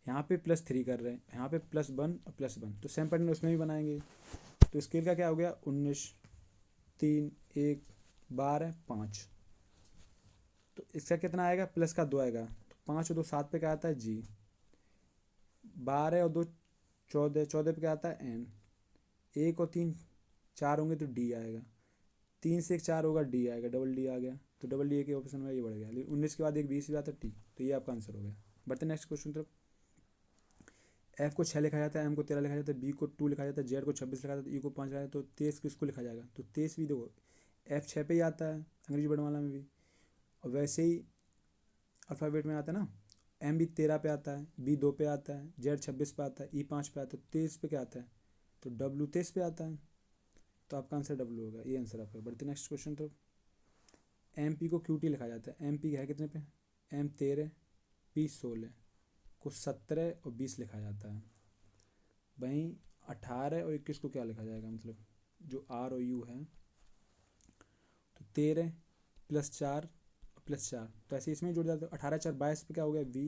यहाँ पे +3 कर रहे हैं, यहाँ पे +1 और +1, तो सेम पैटर्न उसमें भी बनाएंगे। तो स्केल का क्या हो गया 19 3 1 12 5, तो इसका कितना आएगा, प्लस का 2 आएगा, तो 5 और 2 7 पे क्या आता है G, 12 और 2 14, 14 पे क्या आता है N, 1 और 3 4 होंगे तो D आएगा, 3 से 1 4 होगा D आएगा, डबल D आ गया, तो डबल D के ऑप्शन में ये बढ़ गया, लेकिन 19 के बाद एक 20 भी आता है T, तो ये आपका आंसर हो गया। बढ़ते नेक्स्ट क्वेश्चन तरफ। एफ को 6 लिखा जाता है, एम को 13 लिखा जाता है, बी को 2 लिखा जाता है, जेड को 26 लिखा जाता है, ई को 5 लिखा जाता है, तो 23 किसको लिखा जाएगा? तो 23 भी देखो एफ 6 पे ही आता है अंग्रेजी वर्णमाला में भी, और वैसे ही अल्फ़ाबेट में आता है ना, एम भी 13 पे आता है, बी 2 पे आता है, जेड 26 पे आता है, ई 5 पे आता है, 23 पे क्या आता है? तो डब्ल्यू 23 पे आता है, तो आपका आंसर डब्ल्यू होगा, ये आंसर आपका। बढ़ते नेक्स्ट क्वेश्चन तरफ। एम पी को क्यू टी लिखा जाता है, एम पी है कितने पे? एम 13, पी 16 को 17 और 20 लिखा जाता है। वहीं 18 और 21 को क्या लिखा जाएगा, मतलब जो आर और यू है, तो 13 +4 +4, तो ऐसे इसमें जुड़ जाता है। 18 4 22 पे क्या हो गया? वी,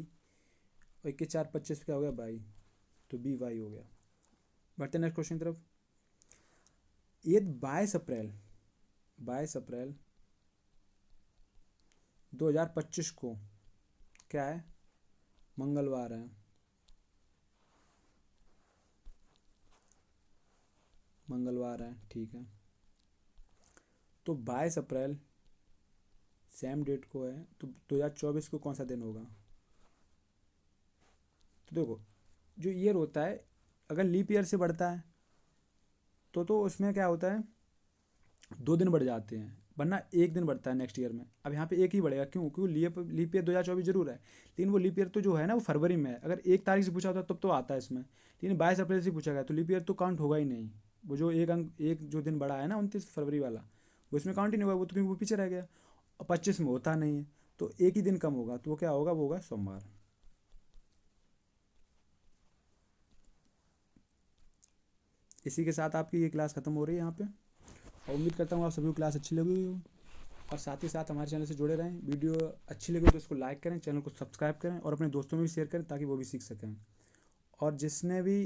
और 21 4 25 पे क्या हो गया? बाई, तो बी वाई हो गया। बढ़ते नेक्स्ट क्वेश्चन की तरफ। ये 22 अप्रैल 2025 को क्या है? मंगलवार है, मंगलवार है, ठीक है। तो 22 अप्रैल सेम डेट को है, तो 2024 को कौन सा दिन होगा? तो देखो जो ईयर होता है, अगर लीप ईयर से बढ़ता है तो उसमें क्या होता है, 2 दिन बढ़ जाते हैं, वरना एक दिन बढ़ता है नेक्स्ट ईयर में। अब यहाँ पे एक ही बढ़ेगा, क्यों? क्योंकि लीप ईयर 2024 जरूर है, लेकिन वो लीप ईयर तो जो है ना वो फरवरी में है। अगर 1 तारीख से पूछा होता तब तो आता है इसमें, लेकिन 22 अप्रैल से पूछा गया तो लीप ईयर तो काउंट होगा ही नहीं। वो जो एक जो दिन बढ़ा है ना 29 फरवरी वाला, वो इसमें काउंट ही नहीं होगा, वो तो क्योंकि वो पीछे रह गया, और 25 में होता नहीं है, तो एक ही दिन कम होगा, तो वो क्या होगा? वो होगा सोमवार। इसी के साथ आपकी ये क्लास ख़त्म हो रही है यहाँ पे, और उम्मीद करता हूँ आप सभी को क्लास अच्छी लगी हो, और साथ ही साथ हमारे चैनल से जुड़े रहें। वीडियो अच्छी लगी तो इसको लाइक करें, चैनल को सब्सक्राइब करें, और अपने दोस्तों में भी शेयर करें ताकि वो भी सीख सकें। और जिसने भी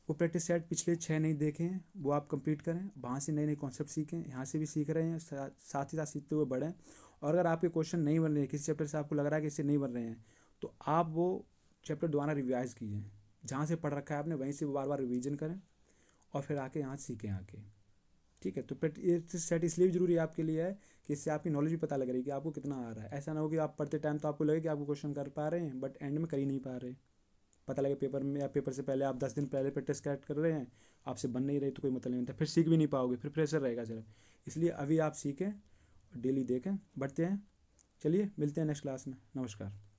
वो प्रैक्टिस सेट पिछले 6 नहीं देखे हैं वो आप कंप्लीट करें, वहाँ से नए नए कॉन्सेप्ट सीखें, यहाँ से भी सीख रहे हैं, साथ ही साथ सीखते हुए बढ़ें। और अगर आपके क्वेश्चन नहीं बन रहे हैं, किसी चैप्टर से आपको लग रहा है कि इससे नहीं बन रहे हैं, तो आप वो चैप्टर दोबारा रिवाइज़ कीजिए, जहाँ से पढ़ रखा है आपने वहीं से बार बार रिवीजन करें, और फिर आके यहाँ सीखें आके। ठीक है, तो प्रैक्टिस सेट इसलिए भी जरूरी है आपके लिए है कि इससे आपकी नॉलेज भी पता लग रही है कि आपको कितना आ रहा है। ऐसा ना हो कि आप पढ़ते टाइम तो आपको लगे कि आपको क्वेश्चन कर पा रहे हैं, बट एंड में कर ही नहीं पा रहे। पता लगे पेपर में या पेपर से पहले आप 10 दिन पहले प्रैक्टिस कर रहे हैं, आपसे बन नहीं रही, तो कोई मतलब नहीं था, फिर सीख भी नहीं पाओगे, फिर प्रेशर रहेगा सिर्फ। इसलिए अभी आप सीखें और डेली देखें। बढ़ते हैं, चलिए मिलते हैं नेक्स्ट क्लास में। नमस्कार।